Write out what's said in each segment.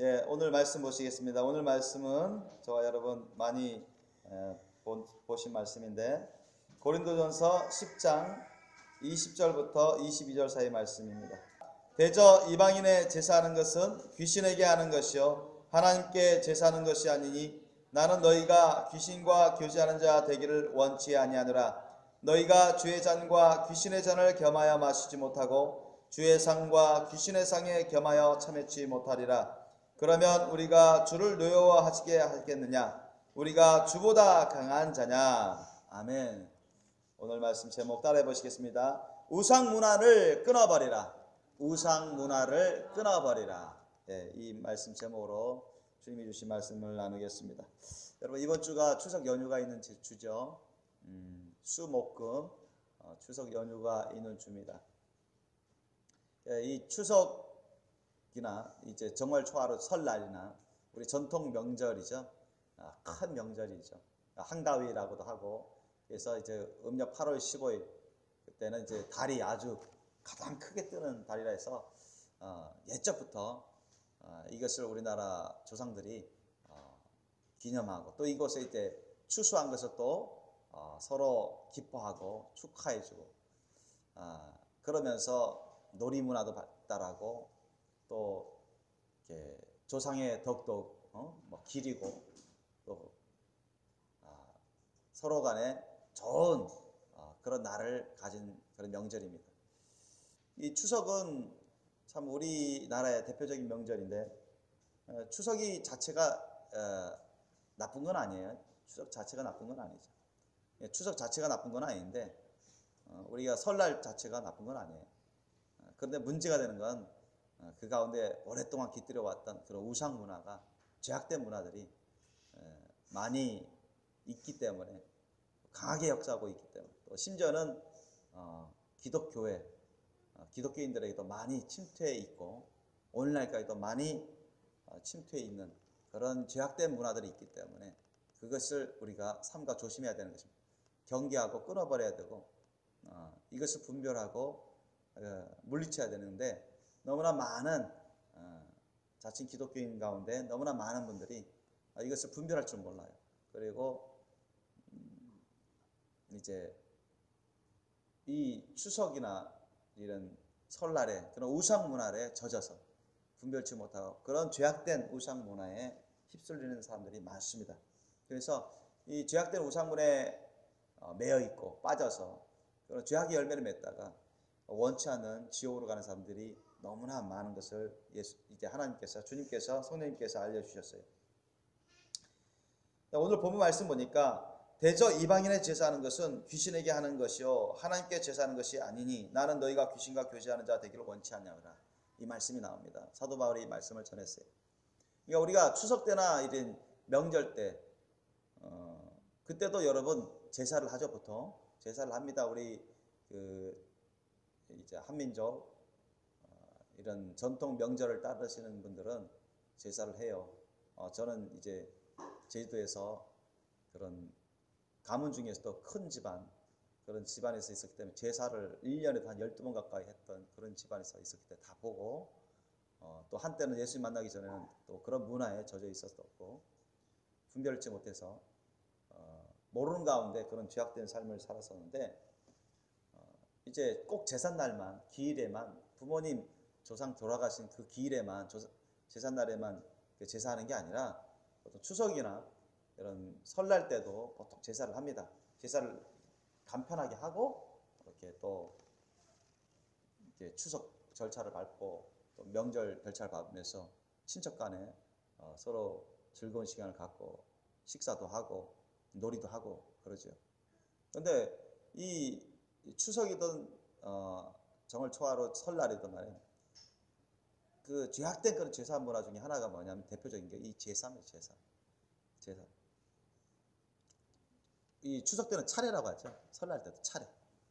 예, 오늘 말씀 보시겠습니다. 오늘 말씀은 저와 여러분 많이 보신 말씀인데 고린도전서 10장 20절부터 22절 사이 말씀입니다. 대저 이방인의 제사하는 것은 귀신에게 하는 것이요 하나님께 제사하는 것이 아니니 나는 너희가 귀신과 교제하는 자 되기를 원치 아니하노라. 너희가 주의 잔과 귀신의 잔을 겸하여 마시지 못하고 주의 상과 귀신의 상에 겸하여 참여치 못하리라. 그러면 우리가 주를 노여워하시게 하겠느냐? 우리가 주보다 강한 자냐? 아멘. 오늘 말씀 제목 따라해 보시겠습니다. 우상 문화를 끊어버리라. 우상 문화를 끊어버리라. 예, 이 말씀 제목으로 주님이 주신 말씀을 나누겠습니다. 여러분, 이번 주가 추석 연휴가 있는 주죠. 수목금 추석 연휴가 있는 주입니다. 예, 이 추석이나 이제 정월 초하루 설날이나 우리 전통 명절이죠. 큰 명절이죠. 한가위라고도 하고, 그래서 이제 음력 8월 15일 그때는 이제 달이 아주 가장 크게 뜨는 달이라 해서 옛적부터 이것을 우리나라 조상들이 기념하고, 또 이곳에 이제 추수한 것을 또 서로 기뻐하고 축하해주고, 그러면서 놀이문화도 발달하고, 또 이렇게 조상의 덕도 뭐 기리고, 또 서로 간에 좋은 그런 날을 가진 그런 명절입니다. 이 추석은 참 우리나라의 대표적인 명절인데, 추석이 자체가 나쁜 건 아니에요. 추석 자체가 나쁜 건 아니죠. 추석 자체가 나쁜 건 아닌데, 우리가 설날 자체가 나쁜 건 아니에요. 그런데 문제가 되는 건 그 가운데 오랫동안 깃들여 왔던 그런 우상 문화가, 죄악된 문화들이 많이 있기 때문에, 강하게 역사하고 있기 때문에, 또 심지어는 기독교회, 기독교인들에게도 많이 침투해 있고 오늘날까지도 많이 침투해 있는 그런 죄악된 문화들이 있기 때문에, 그것을 우리가 삼가 조심해야 되는 것입니다. 경계하고 끊어버려야 되고, 이것을 분별하고 물리쳐야 되는데, 너무나 많은 자칭 기독교인 가운데 너무나 많은 분들이 이것을 분별할 줄 몰라요. 그리고 이제 이 추석이나 이런 설날에 그런 우상 문화에 젖어서 분별치 못하고 그런 죄악된 우상 문화에 휩쓸리는 사람들이 많습니다. 그래서 이 죄악된 우상 문화에 매여 있고 빠져서 그런 죄악의 열매를 맺다가 원치 않는 지옥으로 가는 사람들이 너무나 많은 것을 이제 하나님께서, 주님께서, 성령님께서 알려주셨어요. 오늘 본문 말씀 보니까 대저 이방인의 제사하는 것은 귀신에게 하는 것이요 하나님께 제사하는 것이 아니니 나는 너희가 귀신과 교제하는 자 되기를 원치 않냐더라. 이 말씀이 나옵니다. 사도 바울이 이 말씀을 전했어요. 그러니까 우리가 추석 때나 이런 명절 때 그때도 여러분 제사를 하죠. 보통 제사를 합니다. 우리 이제 한민족 이런 전통 명절을 따르시는 분들은 제사를 해요. 저는 이제 제주도에서 그런 가문 중에서도 큰 집안, 그런 집안에서 있었기 때문에 제사를 1년에 한 12번 가까이 했던 그런 집안에서 있었기 때문에 다 보고, 또 한때는 예수님 만나기 전에는 또 그런 문화에 젖어 있었고, 분별치 못해서 모르는 가운데 그런 죄악된 삶을 살았었는데, 이제 꼭 제삿날만, 기일에만, 부모님 조상 돌아가신 그 기일에만, 제삿날에만 제사하는 게 아니라 보통 추석이나 이런 설날 때도 보통 제사를 합니다. 제사를 간편하게 하고 이렇게 또 이렇게 추석 절차를 밟고 또 명절 절차를 밟으면서 친척 간에 서로 즐거운 시간을 갖고 식사도 하고 놀이도 하고 그러죠. 그런데 이 추석이든 정월 초하루 설날이든 말이에요. 그 죄악된 그런 제사 문화 중에 하나가 뭐냐면, 대표적인 게 이 제사입니다. 제사. 이 추석 때는 차례라고 하죠. 설날 때도 차례.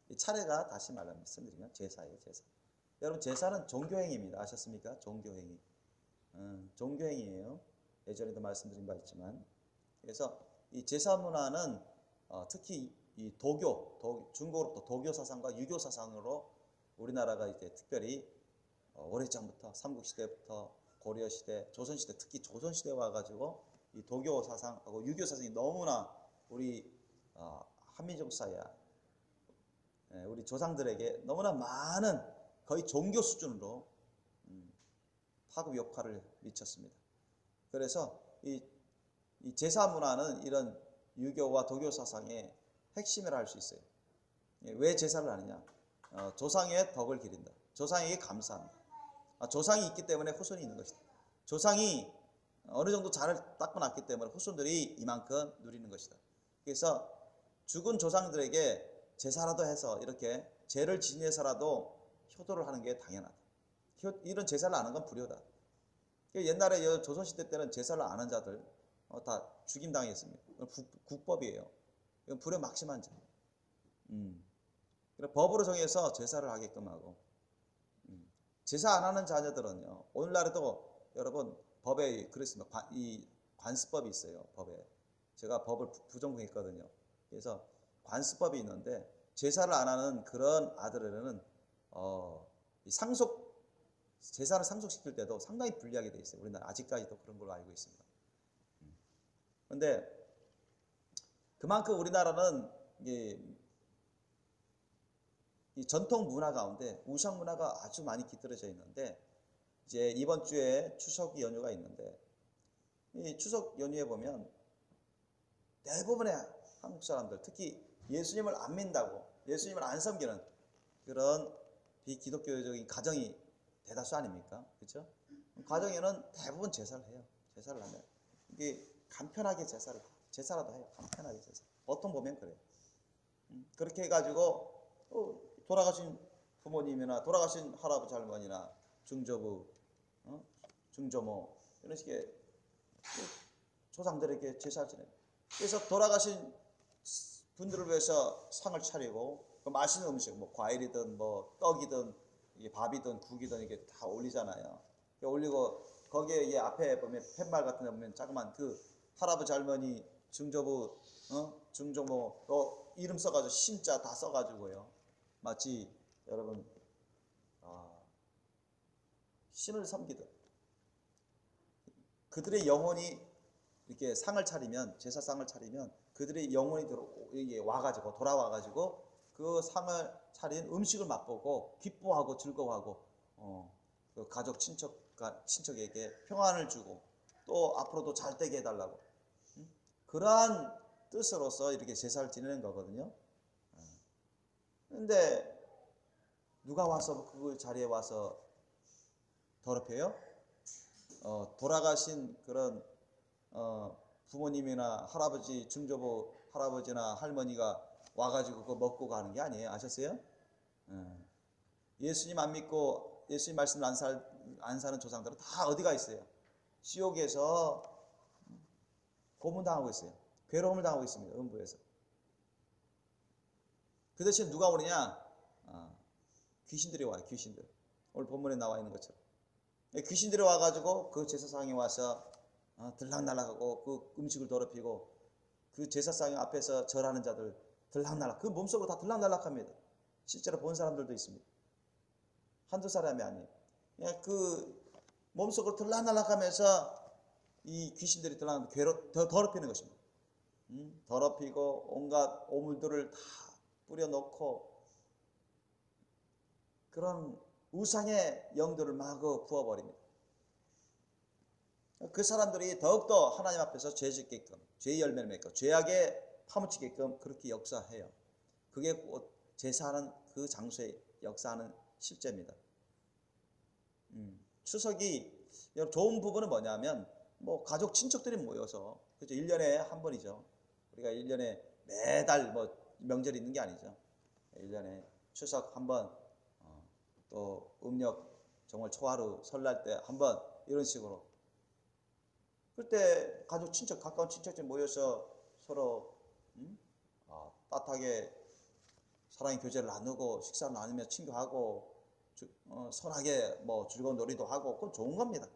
이 차례가 다시 말씀드리면 제사예요, 제사. 여러분, 제사는 종교행위입니다. 아셨습니까? 종교행위. 종교행위예요. 예전에도 말씀드린 바 있지만. 그래서 이 제사 문화는 특히 이 중국으로부터 도교 사상과 유교 사상으로 우리나라가 이제 특별히 오래전부터 삼국시대부터 고려 시대, 조선 시대, 특히 조선 시대 와가지고 이 도교 사상하고 유교 사상이 너무나 우리 한민족 사회, 우리 조상들에게 너무나 많은 거의 종교 수준으로 파급 역할을 미쳤습니다. 그래서 이 제사 문화는 이런 유교와 도교 사상의 핵심이라 할 수 있어요. 왜 제사를 하느냐? 조상의 덕을 기린다. 조상에게 감사한다. 조상이 있기 때문에 후손이 있는 것이다. 조상이 어느 정도 잘을 닦아놨기 때문에 후손들이 이만큼 누리는 것이다. 그래서 죽은 조상들에게 제사라도 해서 이렇게 죄를 지내서라도 효도를 하는 게 당연하다. 이런 제사를 안 하는 건 불효다. 옛날에 조선시대 때는 제사를 안 한 자들 다 죽임당했습니다. 국법이에요. 이건 불효 막심한 죄. 법으로 정해서 제사를 하게끔 하고, 제사 안 하는 자녀들은요, 오늘날에도 여러분 법에 그렇습니다. 이 관습법이 있어요. 법에. 제가 법을 부전공했거든요. 그래서 관습법이 있는데 제사를 안 하는 그런 아들에게는 제사를 상속시킬 때도 상당히 불리하게 돼 있어요. 우리나라 아직까지도 그런 걸로 알고 있습니다. 그런데 그만큼 우리나라는 이 전통 문화 가운데 우상 문화가 아주 많이 깃들어져 있는데, 이제 이번 주에 추석 연휴가 있는데, 이 추석 연휴에 보면 대부분의 한국 사람들, 특히 예수님을 안 믿는다고, 예수님을 안 섬기는 그런 비기독교적인 가정이 대다수 아닙니까? 그렇죠? 가정에는 대부분 제사를 해요. 제사를 하면 이게 간편하게 제사라도 해요. 간편하게 제사. 보통 보면 그래요. 그렇게 해가지고 돌아가신 부모님이나 돌아가신 할아버지 할머니나 중조부, 중조모 이런 식의 조상들에게 제사를 지내요. 그래서 돌아가신 분들을 위해서 상을 차리고 그 맛있는 음식, 뭐 과일이든 뭐 떡이든 밥이든 국이든 이게 다 올리잖아요. 올리고 거기에 앞에 보면 팻말 같은 데 보면 자그만 그 할아버지 할머니 중조부, 중조모 이름 써가지고 신자 다 써가지고요. 마치 여러분 신을 섬기듯 그들의 영혼이 이렇게 상을 차리면, 제사상을 차리면 그들의 영혼이 와가지고 돌아와가지고 그 상을 차린 음식을 맛보고 기뻐하고 즐거워하고 그 가족 친척에게 평안을 주고 또 앞으로도 잘 되게 해달라고, 그러한 뜻으로서 이렇게 제사를 지내는 거거든요. 근데 누가 와서 그 자리에 와서 더럽혀요? 돌아가신 그런 부모님이나 할아버지, 중조부 할아버지나 할머니가 와가지고 그거 먹고 가는 게 아니에요. 아셨어요? 예수님 안 믿고 예수님 말씀을 안 사는 조상들은 다 어디가 있어요? 지옥에서 고문당하고 있어요. 괴로움을 당하고 있습니다. 음부에서. 그 대신 누가 오느냐? 귀신들이 와요. 귀신들. 오늘 본문에 나와 있는 것처럼. 귀신들이 와가지고 그 제사상에 와서 들락날락하고 그 음식을 더럽히고 그 제사상 앞에서 절하는 자들 들락날락, 그 몸속으로 다 들락날락합니다. 실제로 본 사람들도 있습니다. 한두 사람이 아니에요. 그 몸속으로 들락날락하면서 이 귀신들이 더럽히는 것입니다. 더럽히고 온갖 오물들을 다 뿌려놓고 그런 우상의 영들을 마구 부어버립니다. 그 사람들이 더욱더 하나님 앞에서 죄짓게끔, 죄의 열매를 맺고 죄악에 파묻히게끔 그렇게 역사해요. 그게 제사하는 그 장소에 역사하는 실제입니다. 추석이 좋은 부분은 뭐냐면 뭐 가족 친척들이 모여서, 그죠? 1년에 한 번이죠. 우리가 1년에 매달 뭐 명절이 있는 게 아니죠. 1년에 추석 한 번, 또 음력 정월 초하루 설날 때 한 번, 이런 식으로. 그때 가족 친척, 가까운 친척들 모여서 서로 따뜻하게 사랑의 교제를 나누고 식사를 나누며 친구하고 선하게 뭐 즐거운 놀이도 하고, 그건 좋은 겁니다.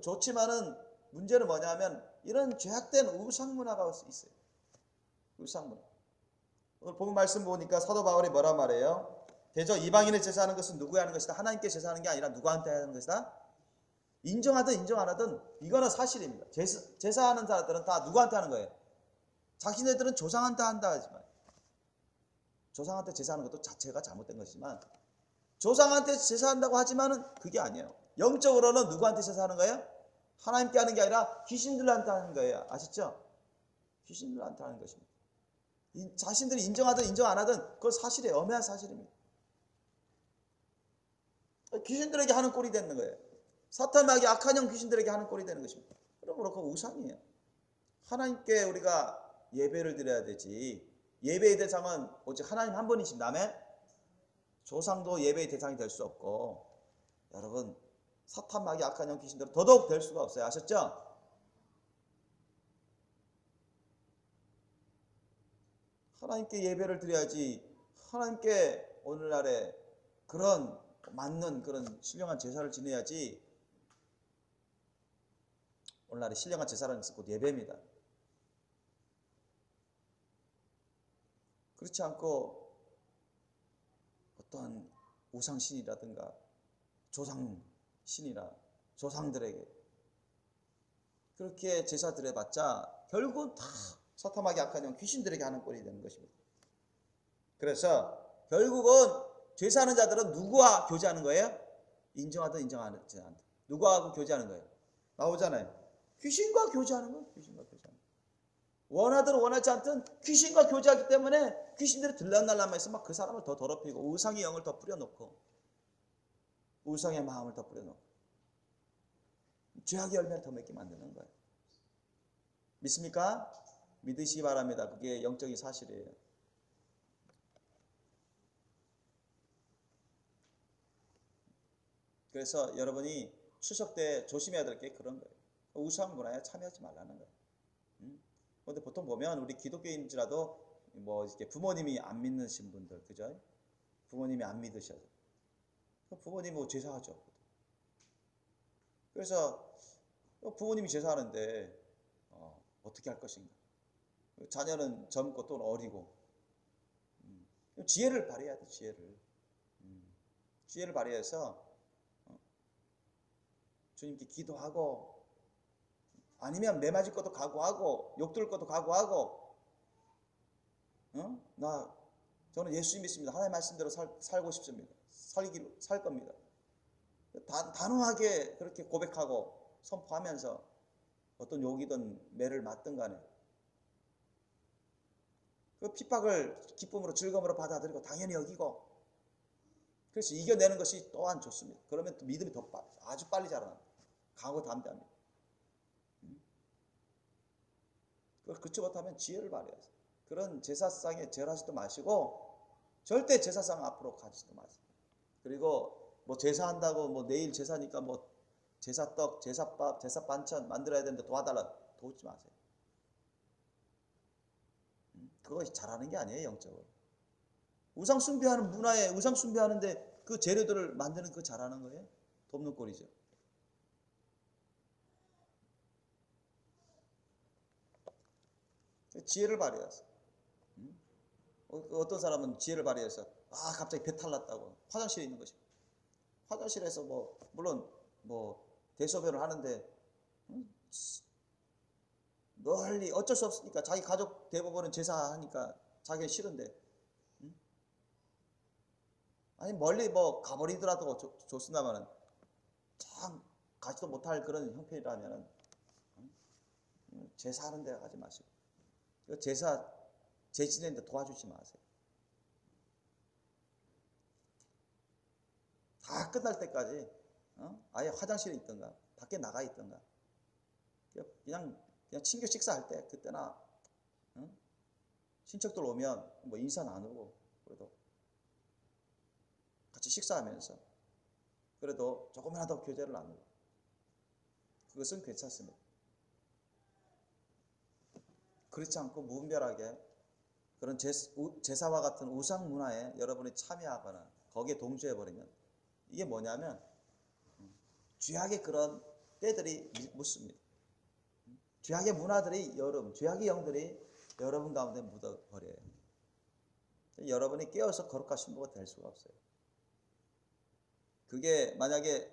좋지만은 문제는 뭐냐면 이런 죄악된 우상문화가 있어요. 우상문화. 오늘 본문 말씀 보니까 사도 바울이 뭐란 말이에요? 대저 이방인의 제사하는 것은 누구에 하는 것이다? 하나님께 제사하는 게 아니라 누구한테 하는 것이다? 인정하든 인정 안 하든 이거는 사실입니다. 제사하는 사람들은 다 누구한테 하는 거예요? 자기네들은 조상한테 한다 하지만, 조상한테 제사하는 것도 자체가 잘못된 것이지만, 조상한테 제사한다고 하지만은 그게 아니에요. 영적으로는 누구한테 제사하는 거예요? 하나님께 하는 게 아니라 귀신들한테 하는 거예요. 아시죠? 귀신들한테 하는 것입니다. 자신들이 인정하든 인정 안 하든 그건 사실이에요. 엄연한 사실입니다. 귀신들에게 하는 꼴이 되는 거예요. 사탄마귀 악한 영 귀신들에게 하는 꼴이 되는 것입니다. 그러므로 그거 우상이에요. 하나님께 우리가 예배를 드려야 되지. 예배의 대상은 오직 하나님 한 분이십니다. 아멘. 조상도 예배의 대상이 될 수 없고, 여러분 사탄마귀 악한 영 귀신들은 더더욱 될 수가 없어요. 아셨죠? 하나님께 예배를 드려야지. 하나님께 오늘날에 그런 맞는 그런 신령한 제사를 지내야지. 오늘날에 신령한 제사라는 것은 곧 예배입니다. 그렇지 않고 어떠한 우상신이라든가 조상신이라 조상들에게 그렇게 제사 드려봤자 결국은 다 사탄마귀 악한 영 귀신들에게 하는 꼴이 되는 것입니다. 그래서 결국은 죄사하는 자들은 누구와 교제하는 거예요? 인정하든 인정하지 않든 누구하고 교제하는 거예요? 나오잖아요. 귀신과 교제하는 거예요. 귀신과 교제하는 거예요. 원하든 원하지 않든 귀신과 교제하기 때문에 귀신들이 들락날락해서 막 그 사람을 더 더럽히고 우상의 영을 더 뿌려놓고 우상의 마음을 더 뿌려놓고 죄악의 열매를 더 맺게 만드는 거예요. 믿습니까? 믿으시기 바랍니다. 그게 영적인 사실이에요. 그래서 여러분이 추석 때 조심해야 될 게 그런 거예요. 우상 문화에 참여하지 말라는 거예요. 그런데 보통 보면 우리 기독교인지라도 뭐 이렇게 부모님이 안 믿으신 분들, 그죠? 부모님이 안 믿으셔서 부모님 뭐 제사하죠. 그래서 부모님이 제사하는데 어떻게 할 것인가? 자녀는 젊고 또 어리고 지혜를 발휘해야 돼. 지혜를 발휘해서 주님께 기도하고 아니면 매 맞을 것도 각오하고 욕 들을 것도 각오하고 저는 예수님 믿습니다. 하나님 말씀대로 살고 싶습니다. 살 겁니다. 단호하게 그렇게 고백하고 선포하면서 어떤 욕이든 매를 맞든 간에 그 핍박을 기쁨으로 즐거움으로 받아들이고 당연히 여기고 그래서 이겨내는 것이 또한 좋습니다. 그러면 또 믿음이 아주 빨리 자라납니다. 강하고 담대합니다. 그렇지 못하면 지혜를 발휘하세요. 그런 제사상에 절하지도 마시고 절대 제사상 앞으로 가지도 마세요. 그리고 뭐 제사한다고 뭐 내일 제사니까 뭐 제사떡, 제사밥, 제사반찬 만들어야 되는데 도와달라 도우지 마세요. 그거 잘하는 게 아니에요. 영적으로. 우상 숭배하는 문화에 우상 숭배하는데 그 재료들을 만드는 그거 잘하는 거예요? 돕는 꼴이죠. 지혜를 발휘하세요. 어떤 사람은 지혜를 발휘해서 갑자기 배탈 났다고 화장실에 있는 것입니다. 화장실에서 뭐 물론 뭐 대소변을 하는데 널리 어쩔 수 없으니까 자기 가족 대부분은 제사하니까 자기는 싫은데 아니 멀리 뭐 가버리더라도 좋습니다만은 참 가지도 못할 그런 형편이라면은 제사하는 데 가지 마시고 제사 지내는데 도와주지 마세요. 다 끝날 때까지 아예 화장실에 있던가 밖에 나가 있던가 그냥 친교 식사할 때 그때나 친척들 오면 뭐 인사 나누고 그래도 같이 식사하면서 그래도 조금이라도 교제를 나누고 그것은 괜찮습니다. 그렇지 않고 무분별하게 그런 제사와 같은 우상 문화에 여러분이 참여하거나 거기에 동조해버리면 이게 뭐냐면 죄악의 그런 때들이 묻습니다. 죄악의 문화들이 죄악의 영들이 여러분 가운데 묻어버려요. 여러분이 깨어서 거룩한 신부가 될 수가 없어요. 그게 만약에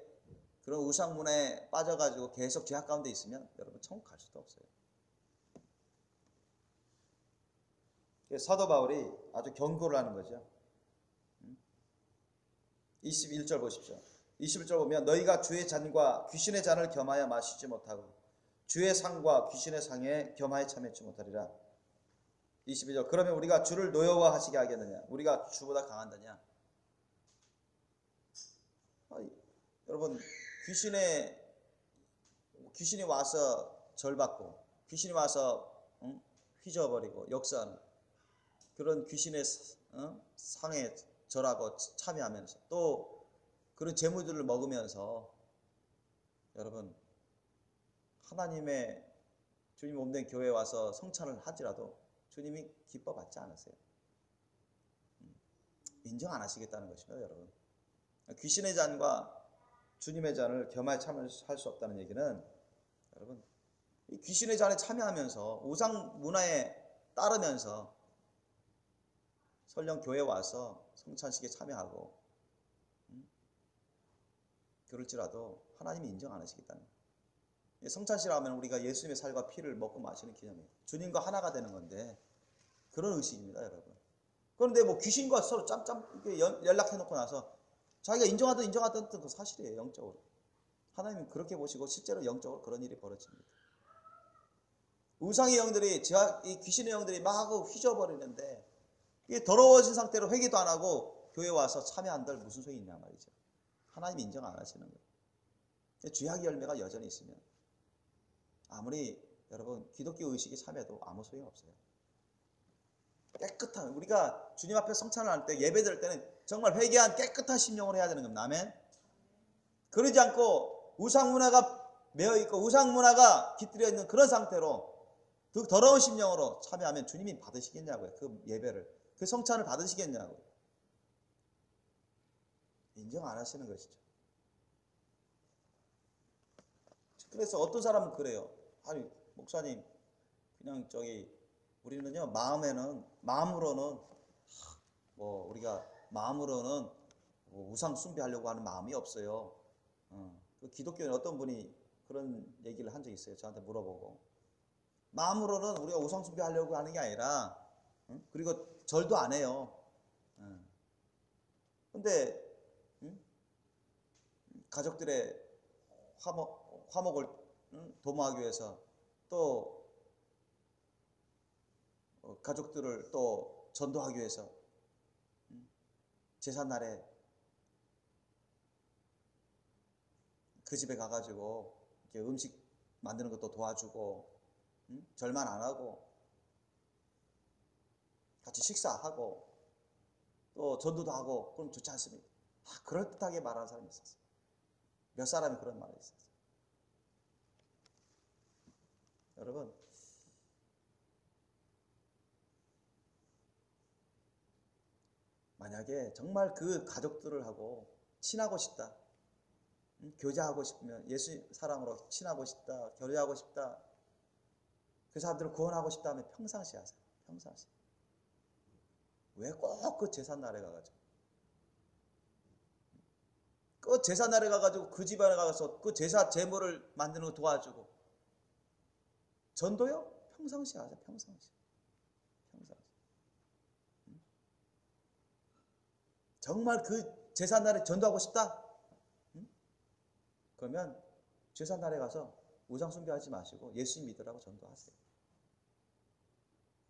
그런 우상 문화에 빠져가지고 계속 죄악 가운데 있으면 여러분 천국 갈 수도 없어요. 사도 바울이 아주 경고를 하는 거죠. 21절 보십시오. 21절 보면 너희가 주의 잔과 귀신의 잔을 겸하여 마시지 못하고 주의 상과 귀신의 상에 겸하여 참여치 못하리라. 22절 그러면 우리가 주를 노여워하시게 하겠느냐? 우리가 주보다 강한다냐? 여러분 귀신이 와서 절받고 귀신이 와서 휘저어버리고 역사하는 그런 귀신의 상에 절하고 참여하면서 또 그런 재물들을 먹으면서 여러분 하나님의 주님 몸된 교회에 와서 성찬을 하더라도 주님이 기뻐 받지 않으세요. 인정 안 하시겠다는 것입니다. 여러분 귀신의 잔과 주님의 잔을 겸하여 참여할 수 없다는 얘기는 여러분 이 귀신의 잔에 참여하면서 우상 문화에 따르면서 설령 교회에 와서 성찬식에 참여하고 그럴지라도 하나님이 인정 안 하시겠다는 거예요. 성찬식을 하면 우리가 예수님의 살과 피를 먹고 마시는 기념이에요. 주님과 하나가 되는 건데 그런 의식입니다, 여러분. 그런데 뭐 귀신과 서로 짬짬 연락해놓고 나서 자기가 인정하던 그 사실이에요, 영적으로. 하나님은 그렇게 보시고 실제로 영적으로 그런 일이 벌어집니다. 우상의 영들이 이 귀신의 영들이 막 휘저어버리는데 이게 더러워진 상태로 회개도 안 하고 교회 와서 참여한들 무슨 소용이 있냐 말이죠. 하나님이 인정 안 하시는 거예요. 죄악의 열매가 여전히 있으면 아무리 여러분 기독교 의식이 참여해도 아무 소용 없어요. 깨끗한 우리가 주님 앞에 성찬을 할 때 예배 드릴 때는 정말 회개한 깨끗한 심령으로 해야 되는 겁니다. 아멘. 그러지 않고 우상 문화가 매여 있고 우상 문화가 깃들여 있는 그런 상태로 그 더러운 심령으로 참여하면 주님이 받으시겠냐고요. 그 예배를 그 성찬을 받으시겠냐고요. 인정 안 하시는 것이죠. 그래서 어떤 사람은 그래요. 아니 목사님 그냥 우리는요 마음으로는 우리가 마음으로는 우상 숭배하려고 하는 마음이 없어요. 그 기독교인 어떤 분이 그런 얘기를 한 적이 있어요. 저한테 물어보고 마음으로는 우리가 우상 숭배하려고 하는 게 아니라 그리고 절도 안 해요. 근데 가족들의 화목을 도모하기 위해서 또 가족들을 또 전도하기 위해서 제삿날에 그 집에 가가지고 이렇게 음식 만드는 것도 도와주고 절만 안 하고 같이 식사하고 또 전도도 하고 그럼 좋지 않습니까? 그럴듯하게 말하는 사람이 있었어요. 몇 사람이 그런 말이 있었어요. 여러분 만약에 정말 그 가족들을 하고 친하고 싶다, 교제하고 싶으면 예수 사랑으로 친하고 싶다, 교제하고 싶다, 그 사람들을 구원하고 싶다 하면 평상시 하세요. 평상시. 왜 꼭 그 제삿날에 가가지고 그 제삿날에 가가지고 그 집안에 가서 그 제사 제물을 만드는 거 도와주고 전도요? 평상시 하세요. 평상시. 정말 그 제삿날에 전도하고 싶다? 그러면 제삿날에 가서 우상 숭배하지 마시고 예수 믿으라고 전도하세요.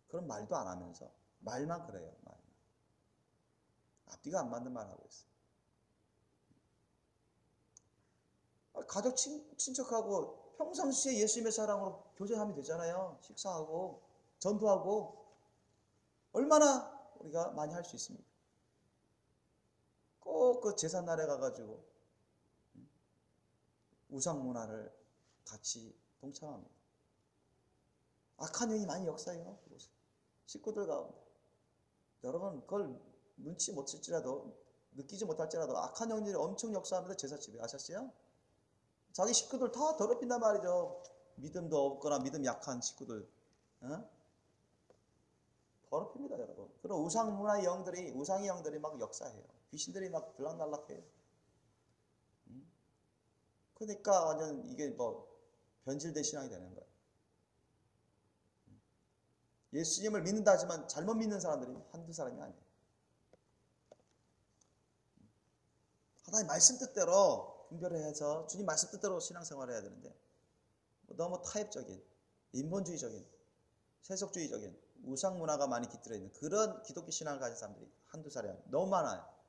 그런 말도 안 하면서 말만 그래요. 말만. 앞뒤가 안 맞는 말 하고 있어요. 가족 친척하고 평상시에 예수님의 사랑으로 교제하면 되잖아요. 식사하고 전도하고 얼마나 우리가 많이 할 수 있습니까? 꼭 그 제삿날에 가가지고 우상 문화를 같이 동참합니다. 악한 영이 많이 역사해요. 식구들 가운데. 여러분 그걸 눈치 못 챌지라도 느끼지 못할지라도 악한 영들이 엄청 역사합니다. 제사집에. 아셨어요? 자기 식구들 다 더럽힌단 말이죠. 믿음도 없거나 믿음 약한 식구들. 더럽힙니다, 여러분. 그런 우상 문화의 영들이, 우상의 영들이 막 역사해요. 귀신들이 막 들락날락해요. 그러니까 완전 이게 뭐 변질된 신앙이 되는 거예요. 예수님을 믿는다 하지만 잘못 믿는 사람들이 한두 사람이 아니에요. 하나님 말씀 뜻대로 분별해서 주님 말씀 뜻대로 신앙생활을 해야 되는데 너무 타협적인, 인본주의적인, 세속주의적인 우상 문화가 많이 깃들어 있는 그런 기독교 신앙을 가진 사람들이 한두 사람이 아니에요. 너무 많아요.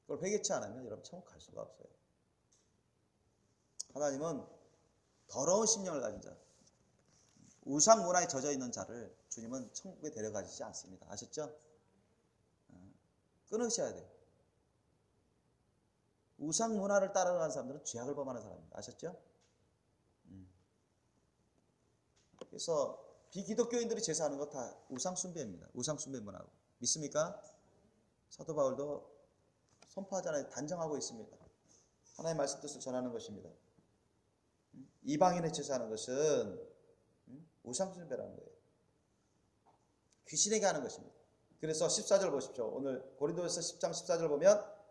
그걸 회개치 않으면 여러분 천국 갈 수가 없어요. 하나님은 더러운 심령을 가진 자, 우상 문화에 젖어 있는 자를 주님은 천국에 데려가시지 않습니다. 아셨죠? 끊으셔야 돼요. 우상 문화를 따라가는 사람들은 죄악을 범하는 사람입니다. 아셨죠? 그래서 비기독교인들이 제사하는 거 다 우상 숭배입니다. 우상 숭배 문화고. 믿습니까? 사도 바울도 선포하잖아요. 단정하고 있습니다. 하나님의 말씀 뜻을 전하는 것입니다. 이방인의 제사하는 것은 우상 숭배라는 거예요. 귀신에게 하는 것입니다. 그래서 14절 보십시오. 오늘 고린도전서 10장 14절 보면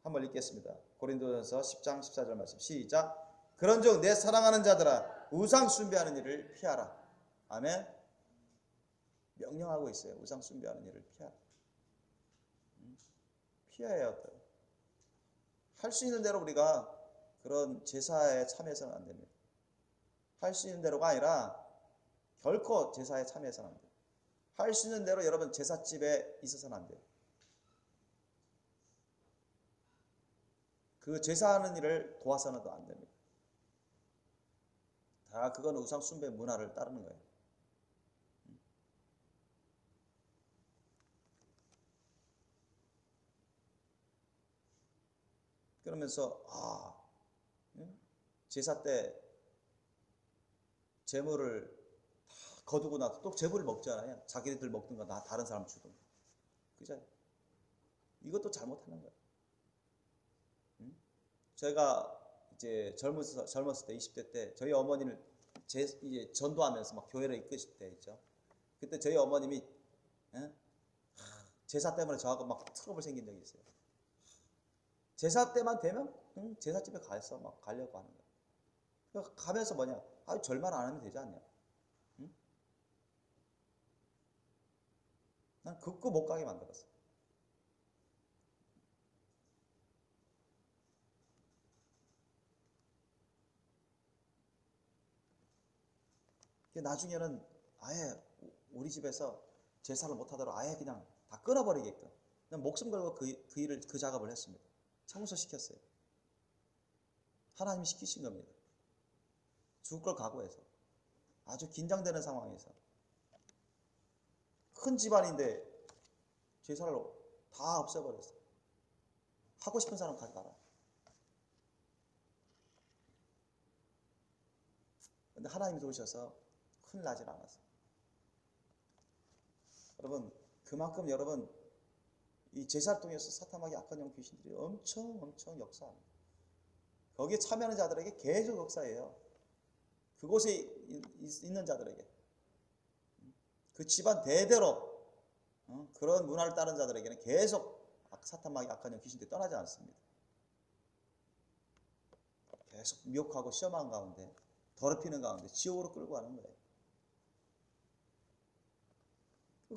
한번 읽겠습니다. 고린도전서 10장 14절 말씀 시작. 그런즉 내 사랑하는 자들아 우상 숭배하는 일을 피하라. 아멘. 명령하고 있어요. 우상 숭배하는 일을 피하라. 피해야 어때요? 할 수 있는 대로 우리가 그런 제사에 참여해서는 안 됩니다. 할 수 있는 대로가 아니라 결코 제사에 참여해서는 안 돼요. 할 수 있는 대로 여러분 제사집에 있어서는 안 돼요. 그 제사하는 일을 도와서는 안 됩니다. 다 그건 우상 숭배 문화를 따르는 거예요. 그러면서 제사 때 제물을 다 거두고 나서 또 제물을 먹잖아요. 자기들 먹든가 나 다른 사람 주든가. 그죠? 이것도 잘못하는 거예요. 제가 이제 젊었을 때 20대 때 저희 어머니를 이제 전도하면서 막 교회를 이끄실 때 있죠. 그때 저희 어머님이 제사 때문에 저하고 막 트러블 생긴 적이 있어요. 제사 때만 되면 제사집에 가서 막 가려고 하는 거예요. 그러니까 가면서 뭐냐? 절만 안 하면 되지 않냐? 난 극구 못 가게 만들었어. 나중에는 아예 우리 집에서 제사를 못하도록 아예 그냥 다 끊어버리게끔 그냥 목숨 걸고 그 작업을 했습니다. 청소시켰어요. 하나님이 시키신 겁니다. 죽을 걸 각오해서 아주 긴장되는 상황에서 큰 집안인데 제사를 다 없애버렸어요. 하고 싶은 사람 가져가라. 근데 하나님이 도우셔서 큰일 나질 않았어요. 여러분 그만큼 여러분 이 제사를 통해서 사탄마귀 악한 영 귀신들이 엄청 역사합니다. 거기에 참여하는 자들에게 계속 역사해요. 그곳에 있는 자들에게 그 집안 대대로 그런 문화를 따른 자들에게는 계속 사탄마귀 악한 영 귀신들이 떠나지 않습니다. 계속 미혹하고 시험한 가운데 더럽히는 가운데 지옥으로 끌고 가는 거예요.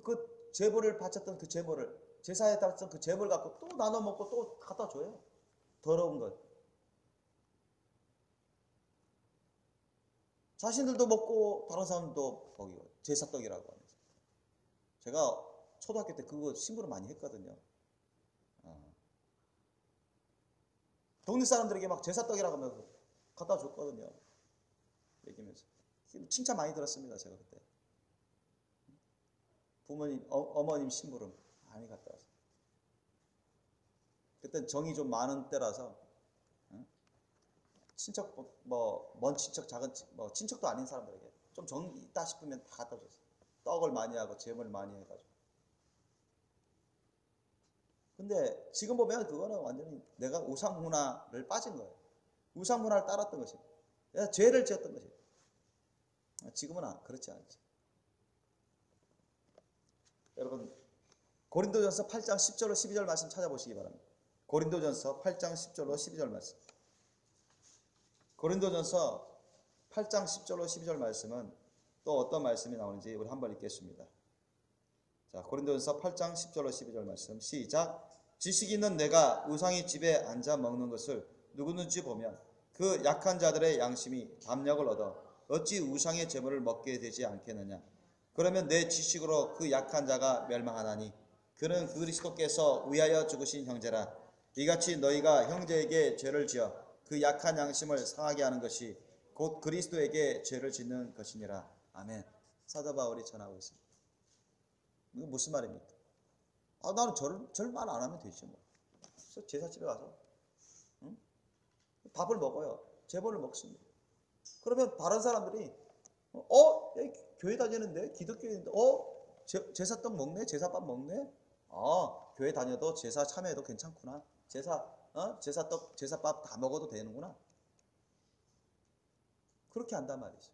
그 제물을 바쳤던 그 제물을 제사에 따랐던 그 제물 갖고 또 나눠 먹고 또 갖다 줘요. 더러운 것. 자신들도 먹고 다른 사람도 먹이고 제사떡이라고 하면서. 제가 초등학교 때 그거 신부를 많이 했거든요. 동네 사람들에게 막 제사떡이라고 하면서 갖다 줬거든요. 얘기하면서. 칭찬 많이 들었습니다. 제가 그때. 부모님, 어머님 심부름 많이 갔다 왔어요. 그때 정이 좀 많은 때라서 친척 먼 친척 작은 친척도 아닌 사람들에게 좀 정이 있다 싶으면 다 갖다 줬어요. 떡을 많이 하고 제물을 많이 해가지고. 근데 지금 보면 그거는 완전히 내가 우상 문화를 빠진 거예요. 우상 문화를 따랐던 것입니다. 내가 죄를 지었던 것입니다. 지금은 그렇지 않죠. 여러분 고린도전서 8장 10절로 12절 말씀 찾아보시기 바랍니다. 고린도전서 8장 10절로 12절 말씀. 고린도전서 8장 10절로 12절 말씀은 또 어떤 말씀이 나오는지 우리 한번 읽겠습니다. 자, 고린도전서 8장 10절로 12절 말씀 시작. 지식 있는 내가 우상의 집에 앉아 먹는 것을 누구든지 보면 그 약한 자들의 양심이 담력을 얻어 어찌 우상의 제물을 먹게 되지 않겠느냐. 그러면 내 지식으로 그 약한 자가 멸망하나니 그는 그리스도께서 위하여 죽으신 형제라. 이같이 너희가 형제에게 죄를 지어 그 약한 양심을 상하게 하는 것이 곧 그리스도에게 죄를 짓는 것이니라. 아멘. 사도 바울이 전하고 있습니다. 이거 무슨 말입니까? 나는 절 말 안 하면 되지 뭐. 그래서 제사집에 가서 밥을 먹어요. 제벌을 먹습니다. 그러면 다른 사람들이 교회 다니는데 기독교인인데 제사떡 먹네? 제사밥 먹네? 교회 다녀도 제사 참여해도 괜찮구나. 제사떡, 제사밥 다 먹어도 되는구나. 그렇게 한단 말이죠.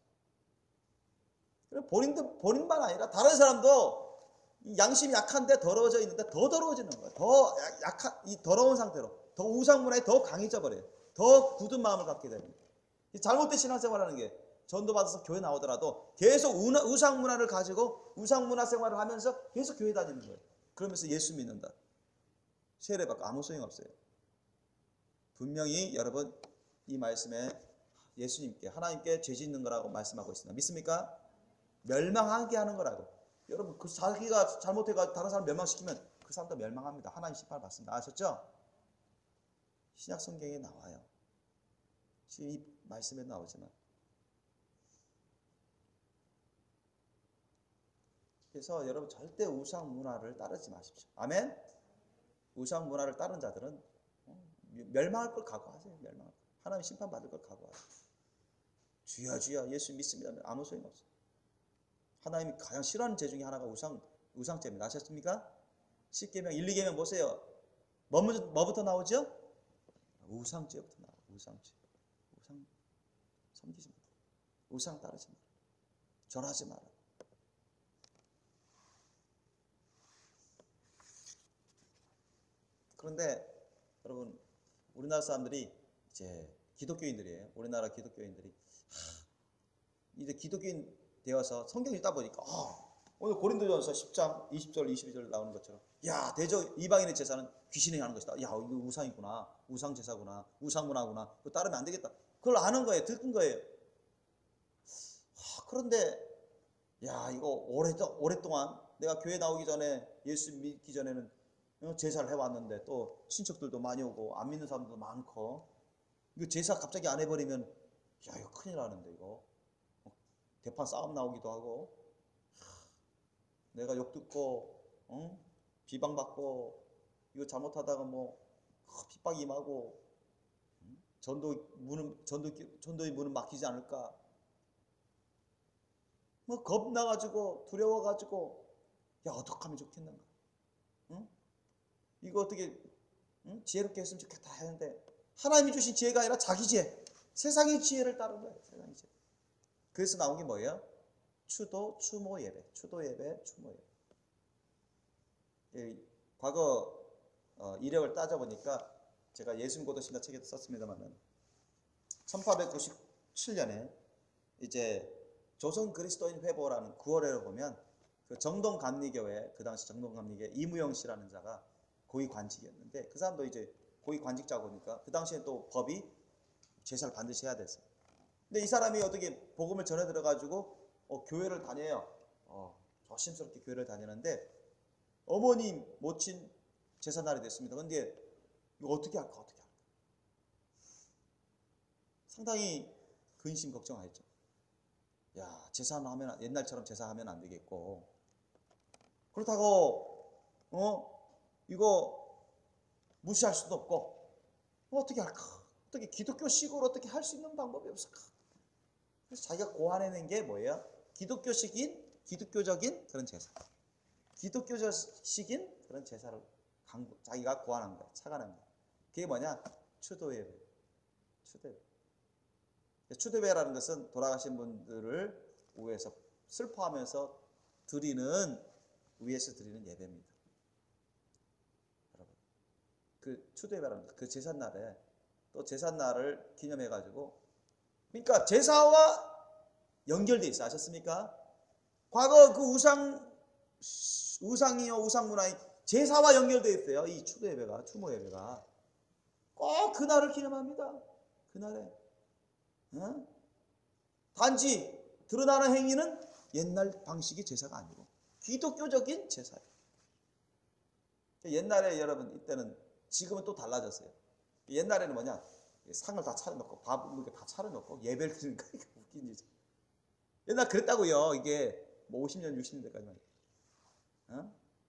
본인만 아니라 다른 사람도 양심이 약한데 더러워져 있는데 더 더러워지는 거예요. 더 약한 이 더러운 상태로 더 우상문화에 더 강해져 버려요. 더 굳은 마음을 갖게 됩니다. 잘못된 신앙생활하는 게 전도 받아서 교회 나오더라도 계속 우상문화를 가지고 우상문화 생활을 하면서 계속 교회 다니는 거예요. 그러면서 예수 믿는다. 세례받고 아무 소용 없어요. 분명히 여러분 이 말씀에 예수님께 하나님께 죄 짓는 거라고 말씀하고 있습니다. 믿습니까? 멸망하게 하는 거라고. 여러분 그 자기가 잘못해가지고 다른 사람 멸망시키면 그 사람도 멸망합니다. 하나님 심판을 받습니다. 아셨죠? 신약 성경에 나와요. 이 말씀에 나오지만. 그래서 여러분 절대 우상 문화를 따르지 마십시오. 아멘? 우상 문화를 따른 자들은 멸망할 걸 각오하세요. 멸망할 걸. 하나님 심판 받을 걸 각오하세요. 주여 주여 예수 믿습니다. 아무 소용 없어요. 하나님이 가장 싫어하는 죄 중에 하나가 우상죄입니다. 아셨습니까? 10계명, 1, 2계명 보세요. 뭐부터 나오죠? 우상죄부터 나와요. 우상죄. 우상 섬기지 마라. 우상 따르지 마라. 절하지 마라. 그런데 여러분 우리나라 사람들이 이제 기독교인들이에요. 우리나라 기독교인들이 이제 기독교인 되어서 성경 읽다 보니까 오늘 고린도전서 10장 20절 22절 나오는 것처럼 야 대저 이방인의 제사는 귀신이 하는 것이다. 야 이거 우상이구나. 우상 제사구나. 우상 문화구나. 그거 따르면 안 되겠다. 그걸 아는 거예요. 듣는 거예요. 그런데 야 이거 오랫동안 내가 교회 나오기 전에 예수 믿기 전에는 제사를 해왔는데 또 친척들도 많이 오고 안 믿는 사람도 많고 이거 제사 갑자기 안 해버리면 야 이거 큰일 나는데 이거 대판 싸움 나오기도 하고 내가 욕 듣고 비방받고 이거 잘못하다가 뭐 핍박 임하고 전도의 문은 막히지 않을까 뭐 겁나가지고 두려워가지고 야 어떡하면 좋겠는가 이거 어떻게 지혜롭게 했으면 좋겠다 하는데 하나님이 주신 지혜가 아니라 자기 지혜 세상의 지혜를 따른 거예요. 세상의 지혜. 그래서 나온 게 뭐예요? 추도, 추모 예배. 추도 예배, 추모 예배. 과거 이력을 따져보니까 제가 예수님고도신다 책에도 썼습니다만은 1897년에 이제 조선 그리스도인 회보라는 9월에를 보면 그 정동감리교회 그 당시 정동감리교회 이무영 씨라는 자가 고위 관직이었는데 그 사람도 이제 고위 관직자고 보니까 그 당시에 또 법이 제사를 반드시 해야 됐어요. 근데 이 사람이 어떻게 복음을 전해 들어가지고 교회를 다녀요. 조심스럽게 교회를 다니는데 어머니 모친 제사 날이 됐습니다. 근데 이거 어떻게 할까? 상당히 근심 걱정하였죠. 야 제사하면 옛날처럼 제사하면 안 되겠고 그렇다고 이거 무시할 수도 없고 어떻게 할까? 어떻게 기독교식으로 어떻게 할 수 있는 방법이 없을까? 그래서 자기가 고안해낸 게 뭐예요? 기독교적인 그런 제사. 기독교적인 그런 제사를 자기가 고안한 거야. 착안한 거야. 그게 뭐냐? 추도예배. 추도예배라는 것은 돌아가신 분들을 위해서 슬퍼하면서 위에서 드리는 예배입니다. 여러분. 그 추도예배라는 그 제삿날에 또 제삿날을 기념해가지고, 그러니까 제사와 연결돼 있어. 아셨습니까? 과거 그 우상이요 우상문화의 제사와 연결돼 있어요. 이 추도예배가, 추모예배가 꼭 그날을 기념합니다. 그날에 단지 드러나는 행위는 옛날 방식의 제사가 아니고 기독교적인 제사예요. 옛날에 여러분, 이때는, 지금은 또 달라졌어요. 옛날에는 뭐냐, 상을 다 차려놓고 밥을 이렇게 다 차려놓고 예배를 드리니까 웃긴 일이죠. 옛날 그랬다고요. 이게 뭐 50년 60년대까지만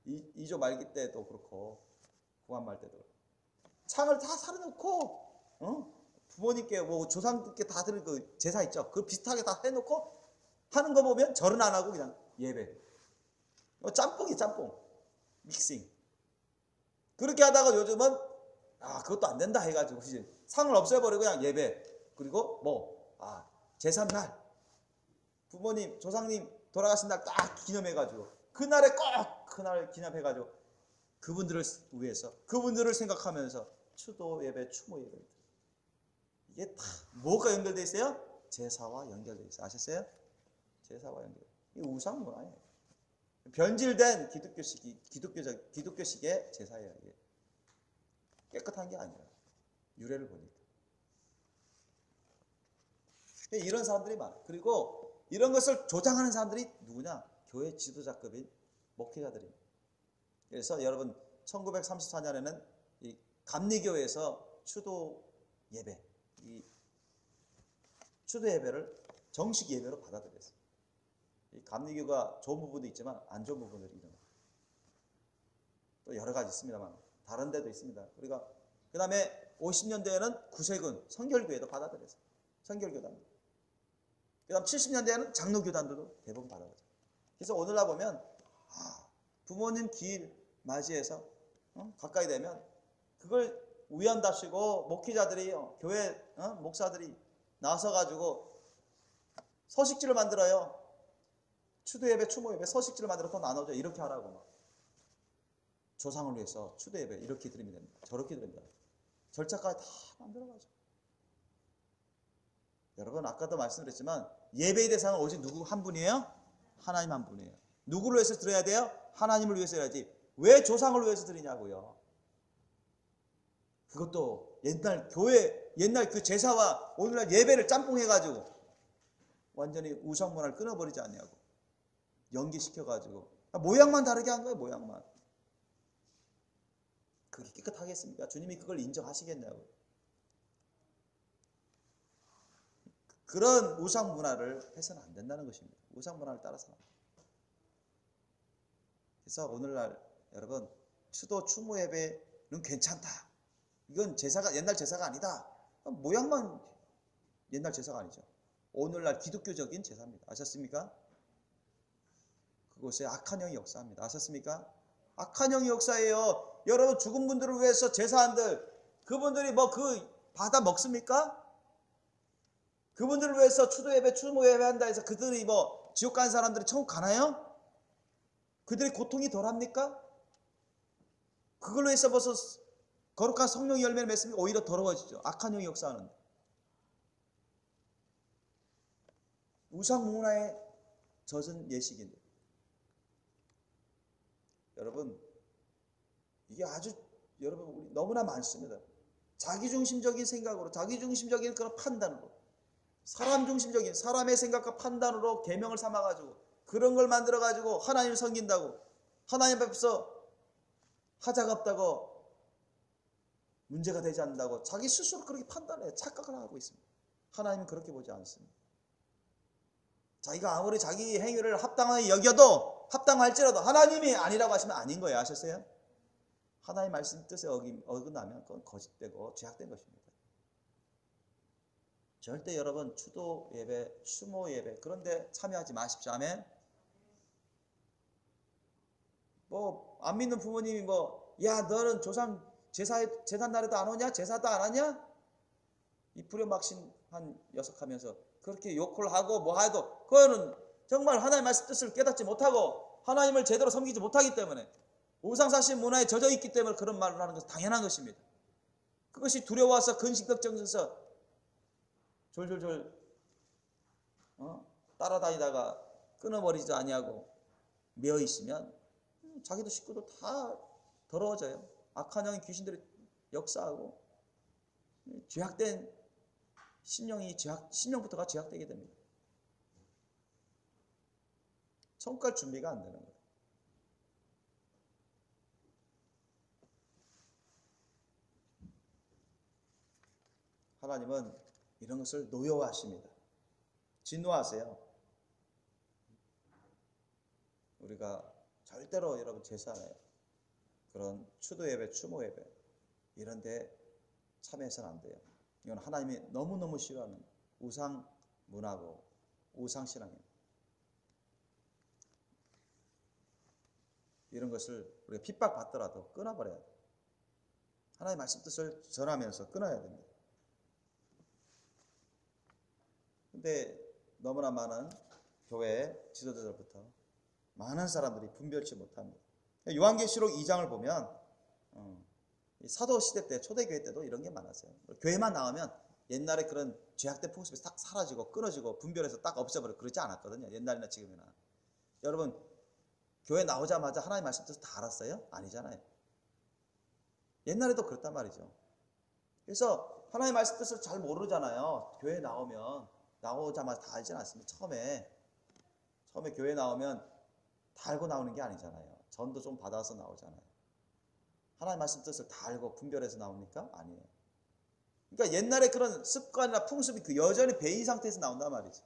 이조 말기 때도 그렇고 구한말 때도 그렇고 상을 다 차려놓고 부모님께 뭐 조상님께 다 드릴 그 제사 있죠. 그 비슷하게 다 해놓고 하는 거 보면 절은 안 하고 그냥 예배. 짬뽕이 짬뽕 믹싱. 그렇게 하다가 요즘은 그것도 안 된다 해가지고 이제 상을 없애버리고 그냥 예배. 그리고 제삿날 부모님 조상님 돌아가신 날 딱 기념해가지고 그날에 꼭 그날 기념해가지고 그분들을 위해서, 그분들을 생각하면서 추도 예배, 추모 예배, 이게 다 뭐가 연결되어 있어요? 제사와 연결되어 있어요. 아셨어요? 제사와 연결. 이 우상 문화예요. 변질된 기독교식의 제사예요. 이게 깨끗한 게 아니라 유래를 보니까. 이런 사람들이 많아. 그리고 이런 것을 조장하는 사람들이 누구냐? 교회 지도자급인 목회자들입니다. 그래서 여러분 1934년에는 이 감리교회에서 추도 예배, 이 추도 예배를 정식 예배로 받아들였어요. 이 감리교가 좋은 부분도 있지만 안 좋은 부분들이 있는 거예요. 또 여러 가지 있습니다만 다른 데도 있습니다. 그러니까 그 다음에 50년대에는 구세군 성결교회도 받아들였어요. 성결교단. 그 다음 70년대에는 장로교단들도 대부분 받아들였어요. 그래서 오늘날 보면 부모님 기일 맞이해서 가까이 되면 그걸 위안답시고 목회자들이 교회 목사들이 나서가지고 서식지를 만들어요. 추도예배, 추모예배 서식지를 만들어 또 나눠줘. 이렇게 하라고 막. 조상을 위해서 추도예배 이렇게 드리면 됩니다. 저렇게 드립니다. 절차까지 다 만들어가지고. 여러분 아까도 말씀드렸지만 예배의 대상은 오직 누구 한 분이에요? 하나님 한 분이에요. 누구를 위해서 드려야 돼요? 하나님을 위해서 해야지. 왜 조상을 위해서 드리냐고요. 그것도 옛날 교회, 옛날 그 제사와 오늘날 예배를 짬뽕해가지고 완전히 우상문화를 끊어버리지 않냐고. 연기시켜가지고 모양만 다르게 한 거예요. 모양만. 그게 깨끗하겠습니까? 주님이 그걸 인정하시겠냐고. 그런 우상 문화를 해서는 안 된다는 것입니다. 우상 문화를 따라서. 그래서 오늘날 여러분 추도 추모 예배는 괜찮다. 이건 제사가 옛날 제사가 아니다. 모양만 옛날 제사가 아니죠. 오늘날 기독교적인 제사입니다. 아셨습니까? 그곳에 악한 영이 역사합니다. 아셨습니까? 악한 영이 역사예요. 여러분 죽은 분들을 위해서 제사한들 그분들이 뭐 그 받아 먹습니까? 그분들을 위해서 추도 예배, 추모 예배 한다 해서 그들이 뭐 지옥 간 사람들이 천국 가나요? 그들의 고통이 덜합니까? 그걸로 해서 벌써 거룩한 성령의 열매를 맺으면 오히려 더러워지죠. 악한 영이 역사하는데. 우상 문화에 젖은 예식인데. 여러분 이게 아주 여러분 우리 너무나 많습니다. 자기중심적인 생각으로, 자기중심적인 그런 판단으로, 사람 중심적인 사람의 생각과 판단으로 계명을 삼아가지고 그런 걸 만들어가지고 하나님을 섬긴다고, 하나님 앞에서 하자가 없다고, 문제가 되지 않는다고 자기 스스로 그렇게 판단해 착각을 하고 있습니다. 하나님은 그렇게 보지 않습니다. 자기가 아무리 자기 행위를 합당하게 여겨도, 합당할지라도 하나님이 아니라고 하시면 아닌 거예요. 아셨어요? 하나님 말씀 뜻에 어긋나면 그건 거짓되고 죄악된 것입니다. 절대 여러분 추도 예배, 추모 예배 그런데 참여하지 마십시오. 아멘. 뭐 안 믿는 부모님이 야 너는 조상 제삿날에도 안 오냐? 제사도 안 하냐? 이 불효막신한 녀석하면서 그렇게 욕을 하고 뭐 해도 그거는 정말 하나님 말씀 뜻을 깨닫지 못하고 하나님을 제대로 섬기지 못하기 때문에 우상사신 문화에 젖어 있기 때문에 그런 말을 하는 것은 당연한 것입니다. 그것이 두려워서 근심 걱정해서 졸졸졸 따라다니다가 끊어버리지 아니하고 매어 있으면 자기도 식구도 다 더러워져요. 악한 영의 귀신들이 역사하고 죄악된 심령부터가 죄악되게 됩니다. 천국 갈 준비가 안 되는 거예요. 하나님은 이런 것을 노여워하십니다. 진노하세요. 우리가 절대로 여러분 제사에 그런 추도 예배, 추모 예배 이런 데 참여해서는 안 돼요. 이건 하나님이 너무너무 싫어하는 우상 문화고 우상 신앙입니다. 이런 것을 우리가 핍박받더라도 끊어버려야 돼요. 하나님의 말씀 뜻을 전하면서 끊어야 됩니다. 근데 너무나 많은 교회 지도자들부터 많은 사람들이 분별치 못합니다. 요한계시록 2장을 보면 사도 시대 때 초대교회 때도 이런 게 많았어요. 교회만 나오면 옛날에 그런 죄악된 풍습이 딱 사라지고 끊어지고 분별해서 딱 없애버리고 그러지 않았거든요. 옛날이나 지금이나. 여러분 교회 나오자마자 하나님의 말씀 뜻을 다 알았어요? 아니잖아요. 옛날에도 그랬단 말이죠. 그래서 하나님의 말씀 뜻을 잘 모르잖아요. 교회 나오자마자 다 알지는 않습니다. 처음에 교회 나오면 다 알고 나오는 게 아니잖아요. 전도 좀 받아서 나오잖아요. 하나님의 말씀 뜻을 다 알고 분별해서 나옵니까? 아니에요. 그러니까 옛날에 그런 습관이나 풍습이 그 여전히 배인 상태에서 나온단 말이죠.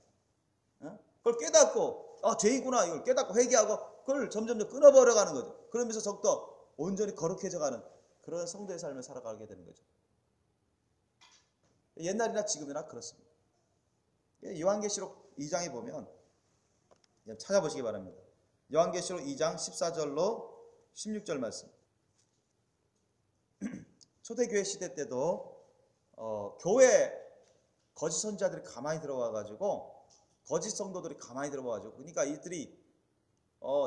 그걸 깨닫고 죄이구나 이걸 깨닫고 회개하고 그걸 점점 끊어버려가는 거죠. 그러면서 더욱더 온전히 거룩해져가는 그런 성도의 삶을 살아가게 되는 거죠. 옛날이나 지금이나 그렇습니다. 요한계시록 2장에 보면 찾아보시기 바랍니다. 요한계시록 2장 14절로 16절 말씀. 초대교회 시대 때도 교회 거짓 선지자들이 가만히 들어와가지고 거짓 성도들이 가만히 들어와가지고 그러니까 이들이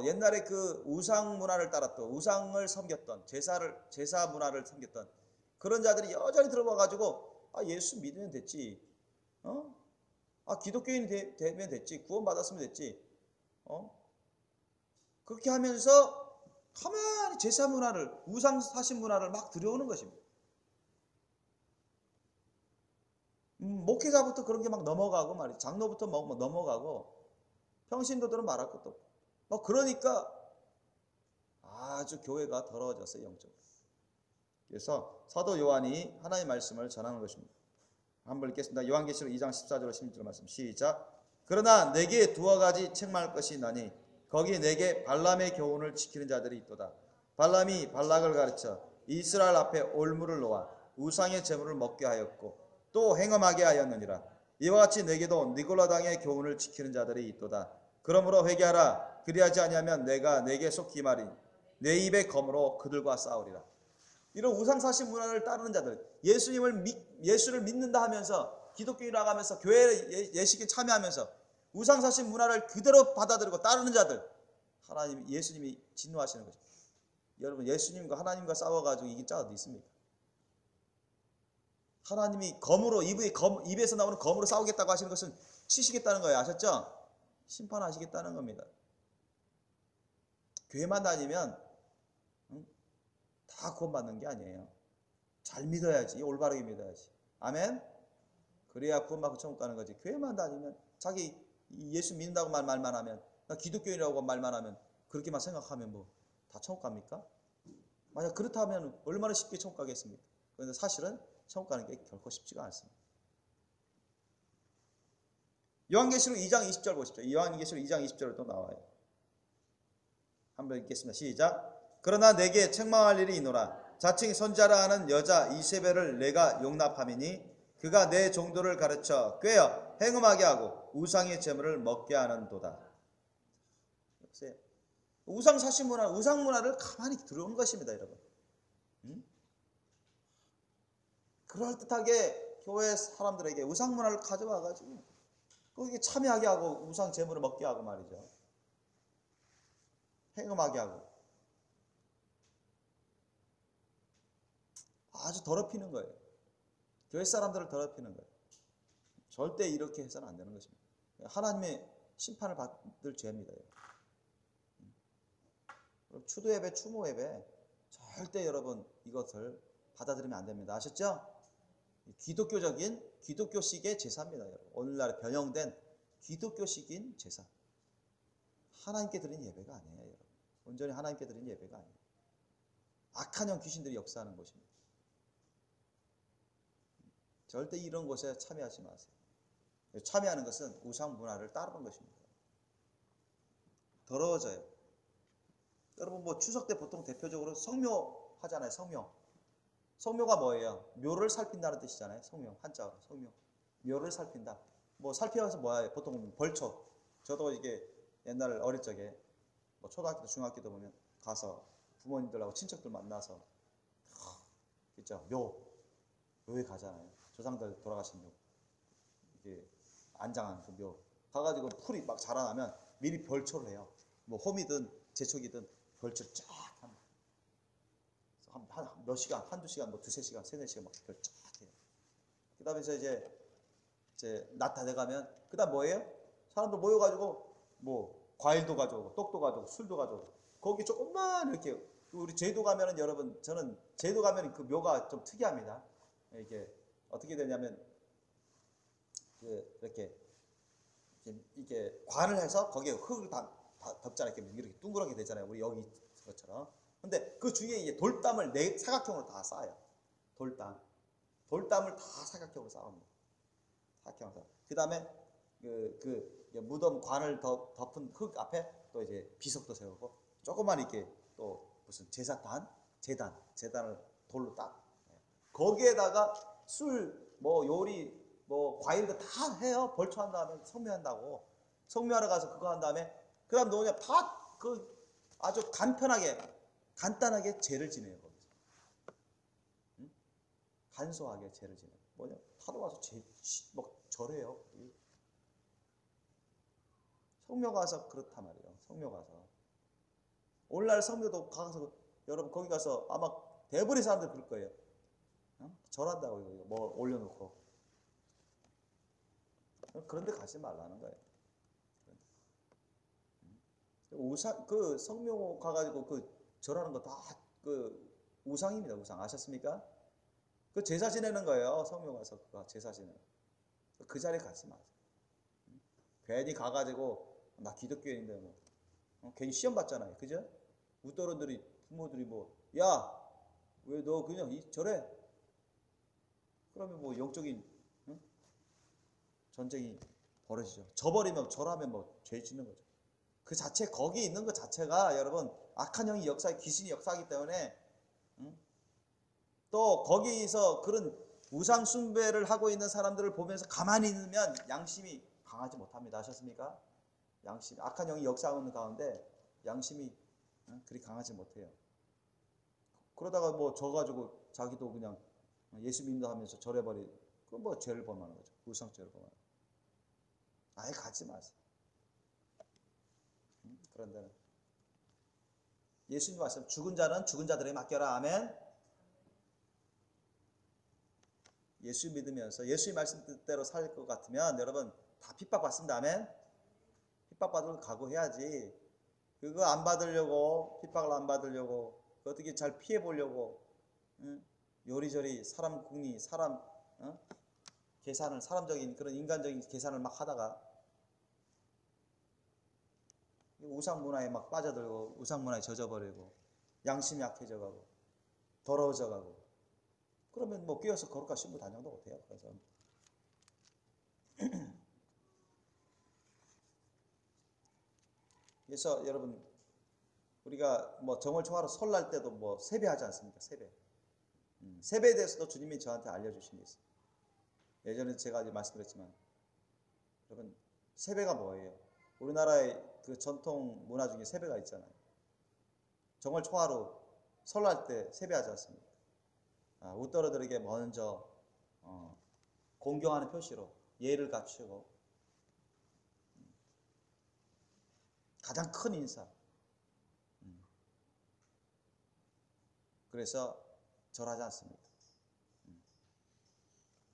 옛날에 그 우상 문화를 따랐던 우상을 섬겼던 제사 문화를 섬겼던 그런 자들이 여전히 들어와가지고 예수 믿으면 됐지, 기독교인이 되면 됐지, 구원 받았으면 됐지, 그렇게 하면서 가만히 제사 문화를 우상 사신 문화를 막 들여오는 것입니다. 목회자부터 그런 게 막 넘어가고 말이죠. 장로부터 막 넘어가고 평신도들은 말할 것도 없고 그러니까 아주 교회가 더러워졌어요. 영적으로. 그래서 사도 요한이 하나님의 말씀을 전하는 것입니다. 한번 읽겠습니다. 요한계시록 2장 14절로 16절 말씀 시작. 그러나 내게 두어 가지 책망할 것이 있나니 거기 내게 발람의 교훈을 지키는 자들이 있도다. 발람이 발락을 가르쳐 이스라엘 앞에 올무를 놓아 우상의 제물을 먹게 하였고 또 행음하게 하였느니라. 이와 같이 내게도 니골라당의 교훈을 지키는 자들이 있도다. 그러므로 회개하라. 그리하지 아니하면 내가 내게 속히 말이 내 입의 검으로 그들과 싸우리라. 이런 우상사신 문화를 따르는 자들, 예수를 믿는다 하면서 기독교인이라고 하면서 교회 예식에 참여하면서 우상사신 문화를 그대로 받아들이고 따르는 자들, 예수님이 진노하시는 거죠. 여러분 예수님과 하나님과 싸워가지고 이긴 자가 어디 있습니까? 하나님이 검으로 입에서 나오는 검으로 싸우겠다고 하시는 것은 치시겠다는 거예요. 아셨죠? 심판하시겠다는 겁니다. 교회만 다니면 다 구원받는 게 아니에요. 잘 믿어야지. 올바르게 믿어야지. 아멘? 그래야 구원받고 천국 가는 거지. 교회만 다니면 자기 예수 믿는다고 말만 하면 나 기독교인이라고 말만 하면 그렇게만 생각하면 뭐 다 천국 갑니까? 만약 그렇다면 얼마나 쉽게 천국 가겠습니까? 그런데 사실은 천국 가는 게 결코 쉽지가 않습니다. 요한계시록 2장 20절 보십시오. 요한계시록 2장 20절에 또 나와요. 한번 읽겠습니다. 시작. 그러나 내게 책망할 일이 있노라. 자칭 선자라 하는 여자 이세벨을 내가 용납함이니 그가 내 종도를 가르쳐 꾀어 행음하게 하고 우상의 제물을 먹게 하는도다. 우상 사신 문화, 우상 문화를 가만히 들어온 것입니다, 여러분. 그럴듯하게 교회 사람들에게 우상 문화를 가져와가지고 거기에 참여하게 하고 우상 제물을 먹게 하고 말이죠. 행음하게 하고. 아주 더럽히는 거예요. 교회 사람들을 더럽히는 거예요. 절대 이렇게 해서는 안 되는 것입니다. 하나님의 심판을 받을 죄입니다. 추도 예배, 추모 예배 절대 여러분 이것을 받아들이면 안 됩니다. 아셨죠? 기독교식의 제사입니다. 여러분. 오늘날에 변형된 기독교식인 제사. 하나님께 드린 예배가 아니에요. 여러분. 온전히 하나님께 드린 예배가 아니에요. 악한 영 귀신들이 역사하는 곳입니다. 절대 이런 곳에 참여하지 마세요. 참여하는 것은 우상 문화를 따르는 것입니다. 더러워져요. 여러분 뭐 추석 때 보통 대표적으로 성묘 하잖아요. 성묘. 성묘가 뭐예요? 묘를 살핀다는 뜻이잖아요. 성묘. 한자어로 성묘. 묘를 살핀다. 뭐 살피면서 뭐예요? 보통 벌초. 저도 이게 옛날 어릴 적에 뭐 초등학교 때 중학교 때 보면 가서 부모님들하고 친척들 만나서 그죠? 묘에 가잖아요. 조상들 돌아가신 묘. 이게 안장한 그 묘. 가가지고 풀이 막 자라나면 미리 벌초를 해요. 뭐 홈이든 제초기든 벌초를 쫙 합니다. 한 몇 시간, 한두 시간, 뭐 두세 시간, 세네 시간 막 벌 쫙 해요. 그 다음에 이제 낮 다 돼가면 그 다음 뭐예요? 사람들 모여가지고 뭐 과일도 가져오고 떡도 가져오고 술도 가져오고 거기 조금만 이렇게 우리 제도 가면은 여러분 저는 제도 가면 그 묘가 좀 특이합니다. 이게 어떻게 되냐면 이렇게 관을 해서 거기에 흙을 다 덮잖아요. 이렇게 둥그렇게 되잖아요. 우리 여기 것처럼. 근데 그 주위에 이제 돌담을 사각형으로 다 쌓아요. 돌담을 다 사각형으로 쌓습니다. 사각형으로. 그 다음에 무덤 관을 덮은 흙 앞에 또 이제 비석도 세우고 조그만 이렇게 또 무슨 재단을 돌로 딱 거기에다가 술, 뭐 요리, 뭐 과일도 다 해요. 벌초한 다음에 성묘한다고. 성묘하러 가서 그거 한 다음에 그 다음 뭐냐 다 아주 간단하게 제를 지내요. 거기서. 응? 간소하게 제를 지내요. 뭐냐 하러 와서 절해요. 성묘 가서 그렇단 말이에요. 성묘 가서. 오늘날 성묘도 가서 여러분 거기 가서 아마 대부분의 사람들 그럴 거예요. 응? 절한다고 이거 뭐 올려놓고. 그런데 가지 말라는 거예요. 그 성묘 가가지고 그 절하는 거 다 그 우상입니다. 우상 아셨습니까? 그 제사 지내는 거예요. 성묘 가서 그 제사 지내는 그 자리에 가지 마세요. 괜히 가가지고 나 기독교인인데 뭐 괜히 시험 받잖아요. 그죠? 웃더러들이 부모들이 뭐 야 왜 너 그냥 절해? 그러면 뭐 영적인 전쟁이 벌어지죠. 절하면 뭐 죄 짓는 거죠. 그 자체 거기 있는 것 자체가 여러분 악한 영이 귀신이 역사하기 때문에 또 거기서 그런 우상 숭배를 하고 있는 사람들을 보면서 가만히 있으면 양심이 강하지 못합니다. 아셨습니까? 양심 악한 영이 역사하는 가운데 양심이 그리 강하지 못해요. 그러다가 뭐 져가지고 자기도 그냥 예수 믿는다 하면서 절해버리 그건 뭐 죄를 범하는 거죠. 우상죄를 범하는 거죠. 아예 가지 마세요. 그런데는 예수님 말씀 죽은 자는 죽은 자들에게 맡겨라. 아멘. 예수 믿으면서 예수의 말씀 뜻대로 살 것 같으면 여러분 다 핍박받습니다. 아멘. 핍박받을 각오해야지. 그거 안 받으려고 핍박을 안 받으려고 어떻게 잘 피해 보려고 요리조리 사람 궁리 사람 계산을 사람적인 그런 인간적인 계산을 막 하다가 우상 문화에 막 빠져들고 우상 문화에 젖어버리고 양심이 약해져가고 더러워져가고 그러면 뭐 끼어서 거룩한 신부 단장도 못해요. 그래서 여러분 우리가 뭐 정월 초하루 설날 때도 뭐 세배하지 않습니까? 세배에 대해서도 주님이 저한테 알려주신 게 있어요. 예전에 제가 이제 말씀드렸지만 여러분 세배가 뭐예요? 우리나라의 그 전통 문화 중에 세배가 있잖아요. 정월 초하루 설날 때 세배하지 않습니까? 웃더러들에게 먼저 공경하는 표시로 예를 갖추고 가장 큰 인사. 그래서 절하지 않습니다.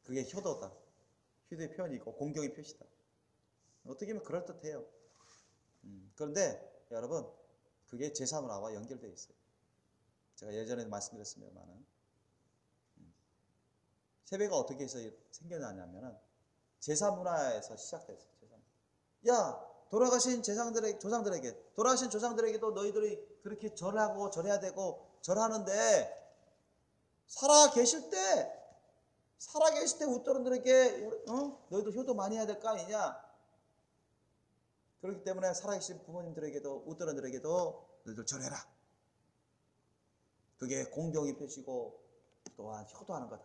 그게 효도다. 효도의 표현이고 공경의 표시다. 어떻게 보면 그럴듯해요. 그런데 여러분, 그게 제사 문화와 연결되어 있어요. 제가 예전에도 말씀드렸습니다만 세배가 어떻게 해서 생겨나냐면 제사 문화에서 시작됐어요. 제사 문화. 야, 돌아가신 조상들에게도 너희들이 그렇게 절하고 절해야 되고 절하는데 살아계실 때 웃더런들에게 너희도 효도 많이 해야 될 거 아니냐? 그렇기 때문에 살아계신 부모님들에게도 웃더런들에게도 너희들 절해라. 그게 공경의 표시고 또한 효도하는 거다.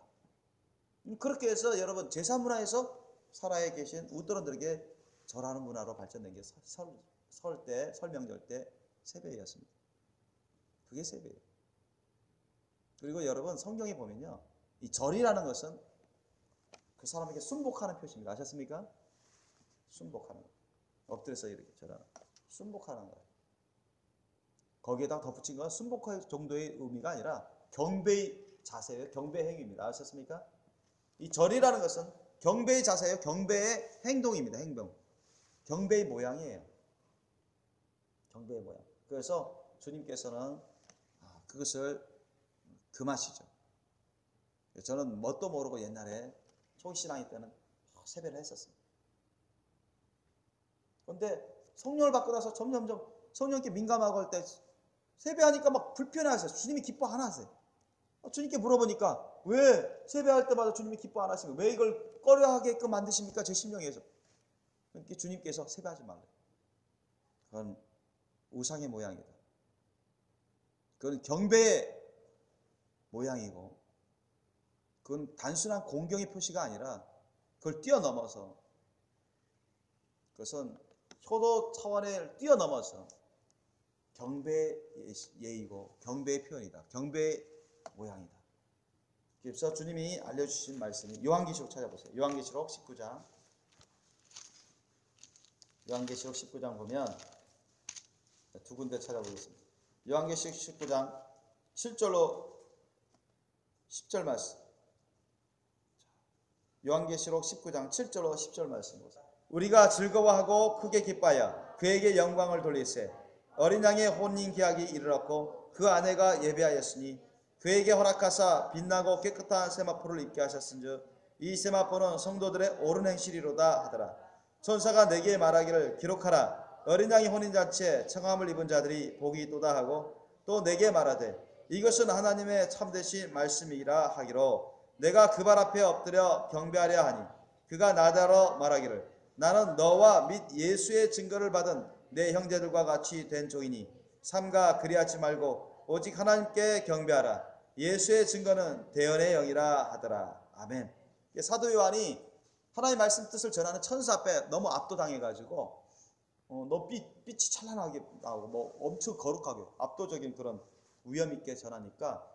그렇게 해서 여러분 제사 문화에서 살아계신 웃더런들에게 절하는 문화로 발전된 게 설명절 때 세배였습니다. 그게 세배예요. 그리고 여러분 성경에 보면요, 이 절이라는 것은 그 사람에게 순복하는 표시입니다. 아셨습니까? 순복하는 거. 엎드려서 이렇게 절하는 거. 순복하는 거예요. 거기에다 덧붙인 건 순복할 정도의 의미가 아니라 경배의 자세예요. 경배 행위입니다. 아셨습니까? 이 절이라는 것은 경배의 자세예요. 경배의 행동입니다. 행동. 경배의 모양이에요. 경배의 모양. 그래서 주님께서는 그것을 금하시죠. 저는 뭣도 모르고 옛날에 초신앙일 때는 세배를 했었습니다. 그런데 성령을 받고 나서 점점점 성령께 민감하고 할 때 세배하니까 막 불편해하세요. 주님이 기뻐 안 하세요. 주님께 물어보니까 왜 세배할 때마다 주님이 기뻐 안 하십니까? 왜 이걸 꺼려하게끔 만드십니까? 제 심령에서. 그러니까 주님께서 세배하지 말래요. 그건 우상의 모양이다. 그건 경배의 모양이고 그건 단순한 공경의 표시가 아니라 그걸 뛰어넘어서 그것은 효도 차원을 뛰어넘어서 경배의 예의고 경배의 표현이다. 경배의 모양이다. 그래서 주님이 알려주신 말씀이 요한계시록 찾아보세요. 요한계시록 19장. 요한계시록 19장 보면 두 군데 찾아보겠습니다. 요한계시록 19장 7절로 10절 말씀. 요한계시록 19장 7절로 10절 말씀 보세요. 우리가 즐거워하고 크게 기뻐하여 그에게 영광을 돌리세. 어린 양의 혼인 계약이 이르렀고 그 아내가 예배하였으니 그에게 허락하사 빛나고 깨끗한 세마포를 입게 하셨은즉 이 세마포는 성도들의 옳은 행실이로다 하더라. 천사가 내게 말하기를 기록하라. 어린 양의 혼인잔치에 청함을 입은 자들이 복이 있도다 하고 또 내게 말하되 이것은 하나님의 참되신 말씀이라 하기로 내가 그 발 앞에 엎드려 경배하려 하니 그가 나더러 말하기를 나는 너와 및 예수의 증거를 받은 내 형제들과 같이 된 종이니 삼가 그리하지 말고 오직 하나님께 경배하라. 예수의 증거는 대언의 영이라 하더라. 아멘. 사도 요한이 하나님의 말씀 뜻을 전하는 천사 앞에 너무 압도당해가지고 너무 빛이 찬란하게 나오고 뭐 엄청 거룩하게 압도적인 그런 위험 있게 전하니까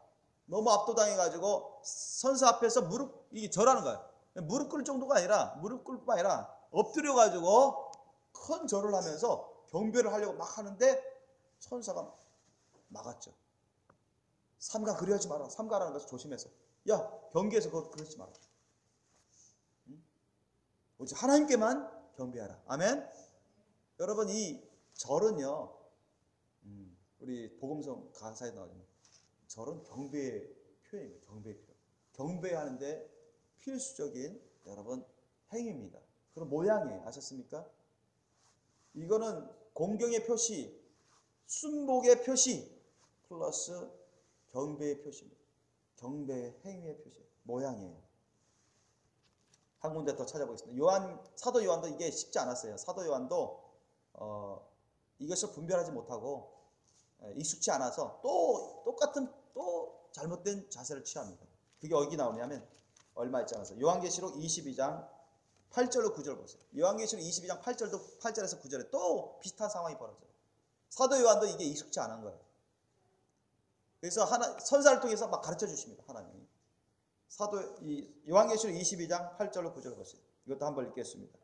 너무 압도당해가지고 선사 앞에서 이게 절하는 거예요. 무릎 꿇을 정도가 아니라 무릎 꿇을 뿐만 아니라 엎드려가지고 큰 절을 하면서 경배를 하려고 막 하는데 천사가 막았죠. 삼가 그리하지 마라. 삼가라는 것을 조심해서. 야, 경계에서 그러지 마라. 오직 하나님께만 경배하라. 아멘. 여러분 이 절은요, 우리 복음성 가사에 나오지만 절은 경배의 표현입니다. 경배의 표현. 경배하는데 필수적인 여러분 행위입니다. 그런 모양이에요. 아셨습니까? 이거는 공경의 표시, 순복의 표시 플러스 경배의 표시입니다. 경배의 행위의 표시, 모양이에요. 한 군데 더 찾아보겠습니다. 사도 요한도 이게 쉽지 않았어요. 사도 요한도 이것을 분별하지 못하고 익숙치 않아서 또 잘못된 자세를 취합니다. 그게 어디 나오냐면 얼마 있지 않아서 요한계시록 22장 8절로 9절 보세요. 요한계시록 22장 8절에서 9절에 또 비슷한 상황이 벌어져요. 사도 요한도 이게 익숙치 않은 거예요. 그래서 선사를 통해서 막 가르쳐 주십니다. 하나님이. 요한계시록 22장 8절로 9절 보세요. 이것도 한번 읽겠습니다.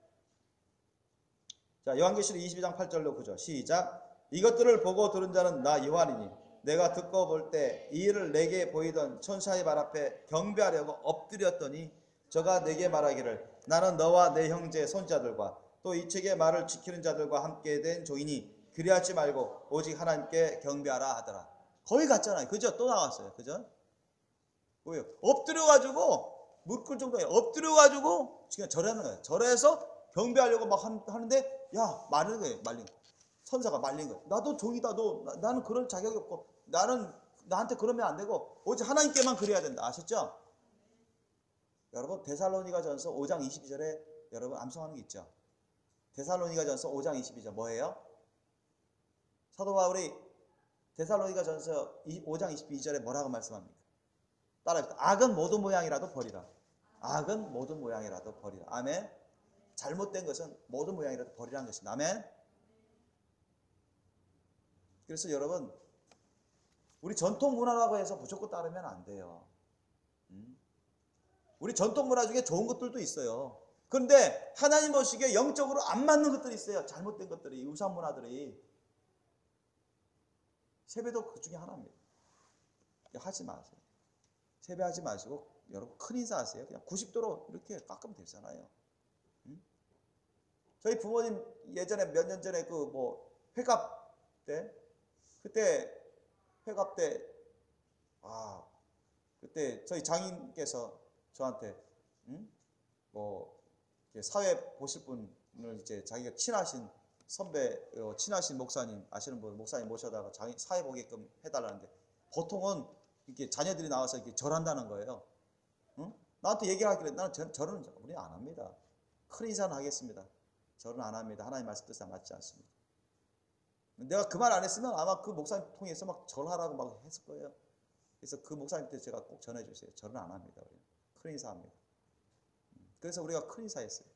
자, 요한계시록 22장 8절로 9절 시작. 이것들을 보고 들은 자는 나 요한이니 내가 듣고 볼 때 이 일을 내게 보이던 천사의 발 앞에 경배하려고 엎드렸더니 저가 내게 말하기를 나는 너와 내 형제 손자들과 또 이 책의 말을 지키는 자들과 함께 된 종이니 그리하지 말고 오직 하나님께 경배하라 하더라. 거의 같잖아요. 그죠? 또 나왔어요. 그죠? 왜요? 엎드려가지고 무릎 꿇을 정도에 엎드려가지고 지금 절하는 거예요. 절해서 경배하려고 막 하는데 야 말린 거예요. 말린 거. 선사가 말린 거예요. 나도 종이다. 나는 그럴 자격이 없고 나는 나한테 그러면 안 되고 오직 하나님께만 그래야 된다. 아셨죠? 여러분 데살로니가전서 5장 22절에 여러분 암송하는 게 있죠. 데살로니가전서 5장 22절 뭐예요? 사도 바울이 데살로니가전서 5장 22절에 뭐라고 말씀합니까? 따라합시다. 악은 모든 모양이라도 버리라. 악은 모든 모양이라도 버리라. 아멘. 잘못된 것은 모든 모양이라도 버리라는 것입니다. 아멘. 그래서 여러분 우리 전통 문화라고 해서 무조건 따르면 안 돼요. 우리 전통 문화 중에 좋은 것들도 있어요. 그런데 하나님 보시기에 영적으로 안 맞는 것들이 있어요. 잘못된 것들이, 우상 문화들이. 세배도 그 중에 하나입니다. 하지 마세요. 세배하지 마시고 여러분 큰 인사하세요. 그냥 90도로 이렇게 깎으면 되잖아요. 저희 부모님 예전에 몇 년 전에 그 뭐 회갑 때 그때 회갑 때 그때 저희 장인께서 저한테 뭐 사회 보실 분을 이제 자기가 친하신 선배 친하신 목사님 아시는 분 목사님 모셔다가 사회 보게끔 해달라는데 보통은 이렇게 자녀들이 나와서 이렇게 절한다는 거예요. 응? 나한테 얘기를 하길래 나는 절은 우리 안 합니다. 큰 인사는 하겠습니다. 절은 안 합니다. 하나님 말씀 뜻에 맞지 않습니다. 내가 그 말 안 했으면 아마 그 목사님 통해서 막 절하라고 막 했을 거예요. 그래서 그 목사님한테 제가 꼭 전해주세요. 절은 안 합니다. 우리 큰 인사합니다. 그래서 우리가 큰 인사했어요.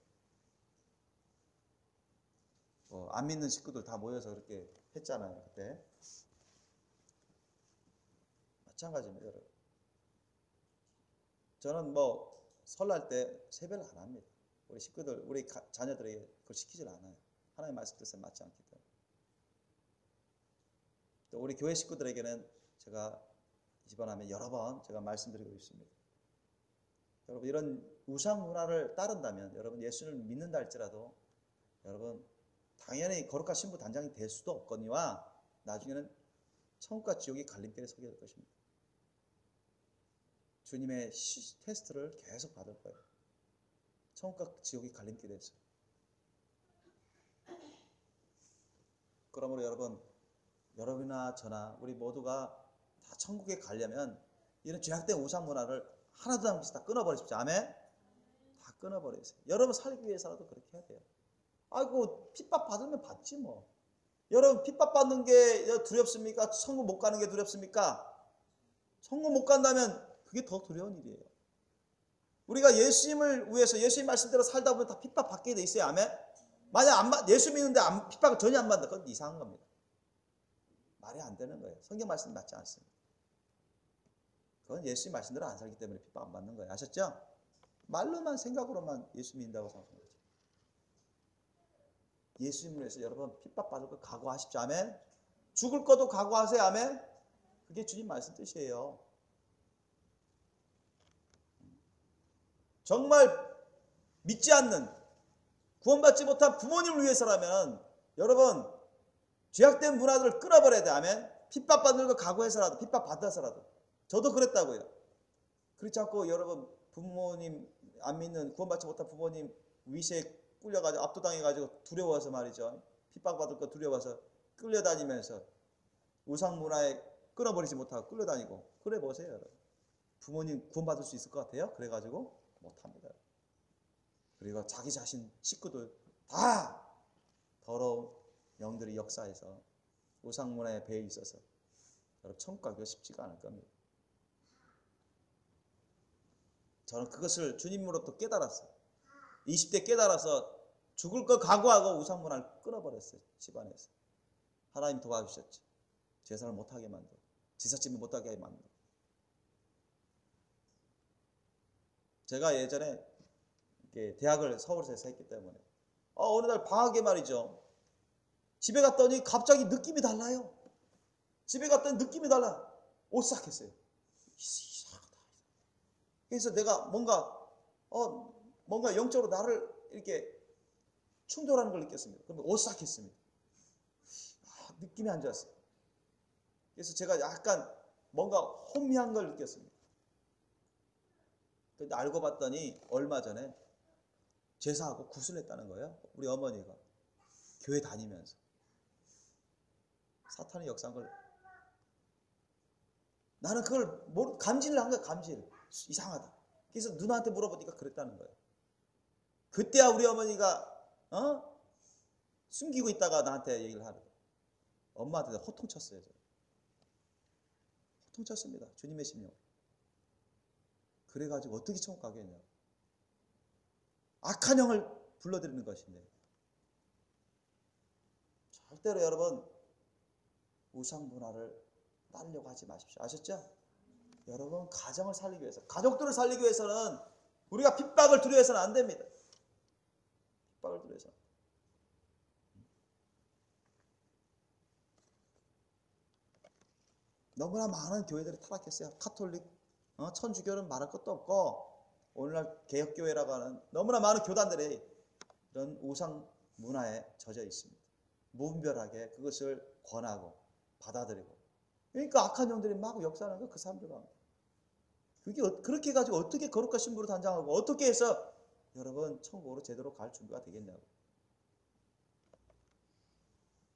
안 믿는 식구들 다 모여서 그렇게 했잖아요. 그때. 마찬가지입니다. 여러분. 저는 뭐 설날 때 세배를 안 합니다. 우리 식구들, 우리 자녀들에게 그걸 시키질 않아요. 하나님 말씀 뜻에 맞지 않기 때문에. 또 우리 교회 식구들에게는 제가 이번하면 여러 번 제가 말씀드리고 있습니다. 여러분 이런 우상 문화를 따른다면 여러분 예수를 믿는다 할지라도 여러분 당연히 거룩한 신부 단장이 될 수도 없거니와 나중에는 천국과 지옥의 갈림길에 서게 될 것입니다. 주님의 테스트를 계속 받을 거예요. 천국과 지옥의 갈림길에서. 그러므로 여러분이나 저나 우리 모두가 다 천국에 가려면 이런 죄악된 우상 문화를 하나도 남기지 다 끊어버리십시오. 아멘? 다 끊어버리세요. 여러분 살기 위해서라도 그렇게 해야 돼요. 아이고 핍박 받으면 받지 뭐. 여러분 핍박 받는 게 두렵습니까? 천국 못 가는 게 두렵습니까? 천국 못 간다면 그게 더 두려운 일이에요. 우리가 예수님을 위해서 예수님 말씀대로 살다 보면 다 핍박 받게 돼 있어요. 아멘? 만약 예수 믿는데 핍박을 전혀 안 받는다. 그건 이상한 겁니다. 말이 안 되는 거예요. 성경 말씀이 맞지 않습니다. 그건 예수님 말씀대로 안 살기 때문에 핍박 안 받는 거예요. 아셨죠? 말로만 생각으로만 예수 믿는다고 생각하는 거죠. 예수님을 위해서 여러분 핍박 받을 거 각오하십시오. 아멘? 죽을 것도 각오하세요. 아멘? 그게 주님 말씀 뜻이에요. 정말 믿지 않는 구원받지 못한 부모님을 위해서라면 여러분 죄악된 문화들을 끊어버려야 돼. 아멘? 핍박 받는 거 각오해서라도 핍박 받아서라도. 저도 그랬다고요. 그렇지 않고 여러분 부모님 안 믿는 구원받지 못한 부모님 위시에 끌려가지고 압도당해가지고 두려워서 말이죠. 핍박받을 거 두려워서 끌려다니면서 우상 문화에 끊어버리지 못하고 끌려다니고 그래 보세요. 여러분. 부모님 구원받을 수 있을 것 같아요? 그래가지고 못합니다. 그리고 자기 자신 식구들 다 더러운 영들이 역사해서 우상 문화에 배에 있어서 여러분 천국 가기가 쉽지가 않을 겁니다. 저는 그것을 주님으로부터 깨달았어요. 20대 깨달아서 죽을 거 각오하고 우상 문화를 끊어버렸어요. 집안에서. 하나님 도와주셨죠. 제사를 못하게 만들고 제사짐을 못하게 만들고. 제가 예전에 대학을 서울에서 했기 때문에 어느 날 방학에 말이죠. 집에 갔더니 갑자기 느낌이 달라요. 집에 갔더니 느낌이 달라. 오싹했어요. 이상하다. 그래서 내가 뭔가 뭔가 영적으로 나를 이렇게 충돌하는 걸 느꼈습니다. 그러면 오싹했습니다. 느낌이 안 좋았어요. 그래서 제가 약간 뭔가 혼미한 걸 느꼈습니다. 근데 알고 봤더니 얼마 전에 제사하고 구슬했다는 거예요. 우리 어머니가 교회 다니면서 사탄의 역사한 걸 나는 그걸 감지를 한 거야. 감지를. 이상하다. 그래서 누나한테 물어보니까 그랬다는 거예요. 그때야 우리 어머니가 숨기고 있다가 나한테 얘기를 하는 거예요. 엄마한테 호통쳤어요. 호통쳤습니다. 주님의 심령. 그래가지고 어떻게 천국 가겠냐고. 악한 영을 불러들이는 것인데 절대로 여러분 우상 문화를 따르려고 하지 마십시오. 아셨죠? 여러분 가정을 살리기 위해서, 가족들을 살리기 위해서는 우리가 핍박을 두려워해서는 안 됩니다. 핍박을 두려워해서. 너무나 많은 교회들이 타락했어요. 카톨릭, 천주교는 말할 것도 없고 오늘날 개혁교회라고 하는 너무나 많은 교단들이 이런 우상 문화에 젖어 있습니다. 무분별하게 그것을 권하고 받아들이고, 그러니까 악한 영들이 막 역사하는 거 그 사람들 가운데. 그게 그렇게 해가지고 어떻게 거룩한 신부로 단장하고 어떻게 해서 여러분 천국으로 제대로 갈 준비가 되겠냐고.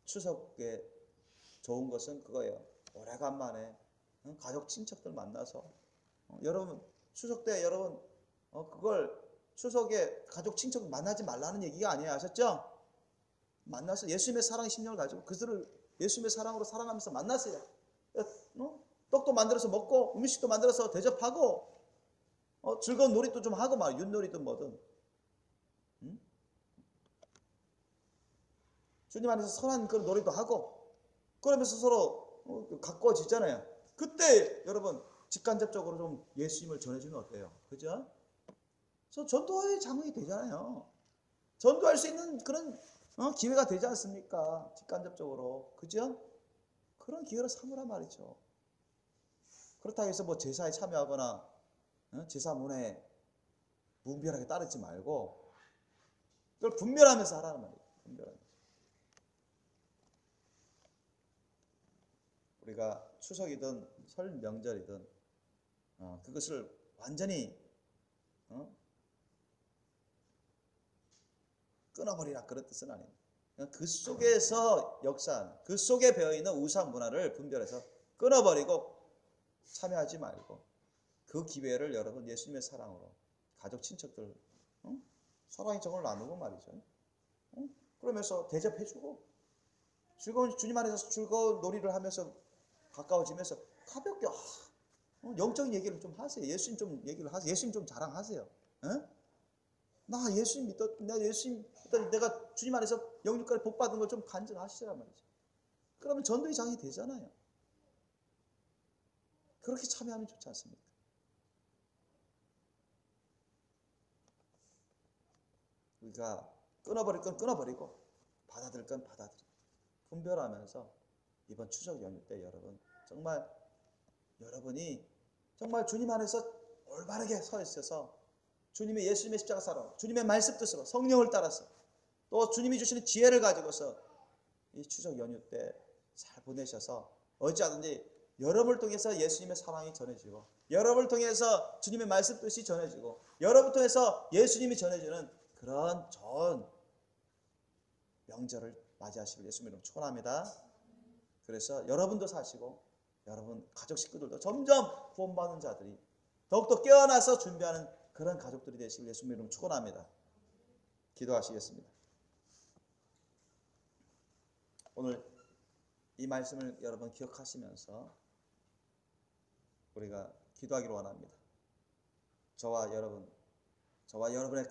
추석에 좋은 것은 그거예요. 오래간만에 가족 친척들 만나서 여러분 추석 때 여러분 그걸 추석에 가족 친척 만나지 말라는 얘기가 아니에요. 아셨죠? 만나서 예수님의 사랑의 심령을 가지고 그들을 예수님의 사랑으로 사랑하면서 만나세요. 떡도 만들어서 먹고 음식도 만들어서 대접하고 즐거운 놀이도 좀 하고 막 윷놀이든 뭐든 주님 안에서 선한 그런 놀이도 하고 그러면서 서로 가까워지잖아요. 그때 여러분 직간접적으로 좀 예수님을 전해주면 어때요? 그죠? 그래서 전도의 장이 되잖아요. 전도할 수 있는 그런 기회가 되지 않습니까? 직간접적으로. 그죠? 그런 기회를 삼으란 말이죠. 그렇다고 해서 뭐 제사에 참여하거나 제사 문화에 무분별하게 따르지 말고 그걸 분별하면서 하라는 말이에요. 분별하면서. 우리가 추석이든 설 명절이든 그것을 완전히 끊어버리라 그런 뜻은 아닙니다. 그 속에서 역사하는, 그 속에 배어있는 우상 문화를 분별해서 끊어버리고 참여하지 말고 그 기회를 여러분 예수님의 사랑으로 가족 친척들 사랑의 정을 나누고 말이죠. 그러면서 대접해주고 즐거운 주님 안에서 즐거운 놀이를 하면서 가까워지면서 가볍게 영적인 얘기를 좀 하세요. 예수님 좀 얘기를 하세요. 예수님 좀 자랑하세요. 나 예수님 내가 주님 안에서 영육까지 복 받은 걸 좀 간증하시란 말이죠. 그러면 전도의 장이 되잖아요. 그렇게 참여하면 좋지 않습니까? 우리가 끊어버릴 건 끊어버리고 받아들일 건 받아들이고 분별하면서 이번 추석 연휴 때 여러분 정말 여러분이 정말 주님 안에서 올바르게 서 있어서 주님의 예수님의 십자가 사랑, 주님의 말씀 뜻으로 성령을 따라서 또 주님이 주시는 지혜를 가지고서 이 추석 연휴 때 잘 보내셔서 어찌하든지 여러분을 통해서 예수님의 사랑이 전해지고 여러분을 통해서 주님의 말씀 뜻이 전해지고 여러분을 통해서 예수님이 전해지는 그런 좋은 명절을 맞이하시길 예수님으로 축원합니다. 그래서 여러분도 사시고 여러분 가족 식구들도 점점 구원받는 자들이 더욱더 깨어나서 준비하는 그런 가족들이 되시길 예수님 이름으로 축원합니다. 기도하시겠습니다. 오늘 이 말씀을 여러분 기억하시면서 우리가 기도하기를 원합니다. 저와 여러분의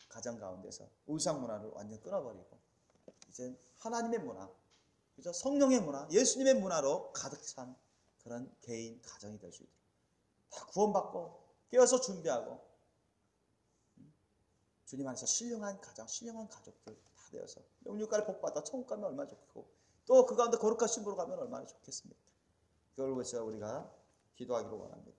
가정 가운데서 우상 문화를 완전히 끊어버리고 이제 하나님의 문화, 그죠? 성령의 문화, 예수님의 문화로 가득 찬 그런 개인 가정이 될 수 있도록 다 구원받고 깨어서 준비하고 주님 안에서 신령한 가정, 신령한 가족들 다 되어서 영육간을 복받아 천국 가면 얼마나 좋겠고 또 그 가운데 거룩한 신부로 가면 얼마나 좋겠습니까? 그걸 위해서 우리가 기도하기를 원합니다.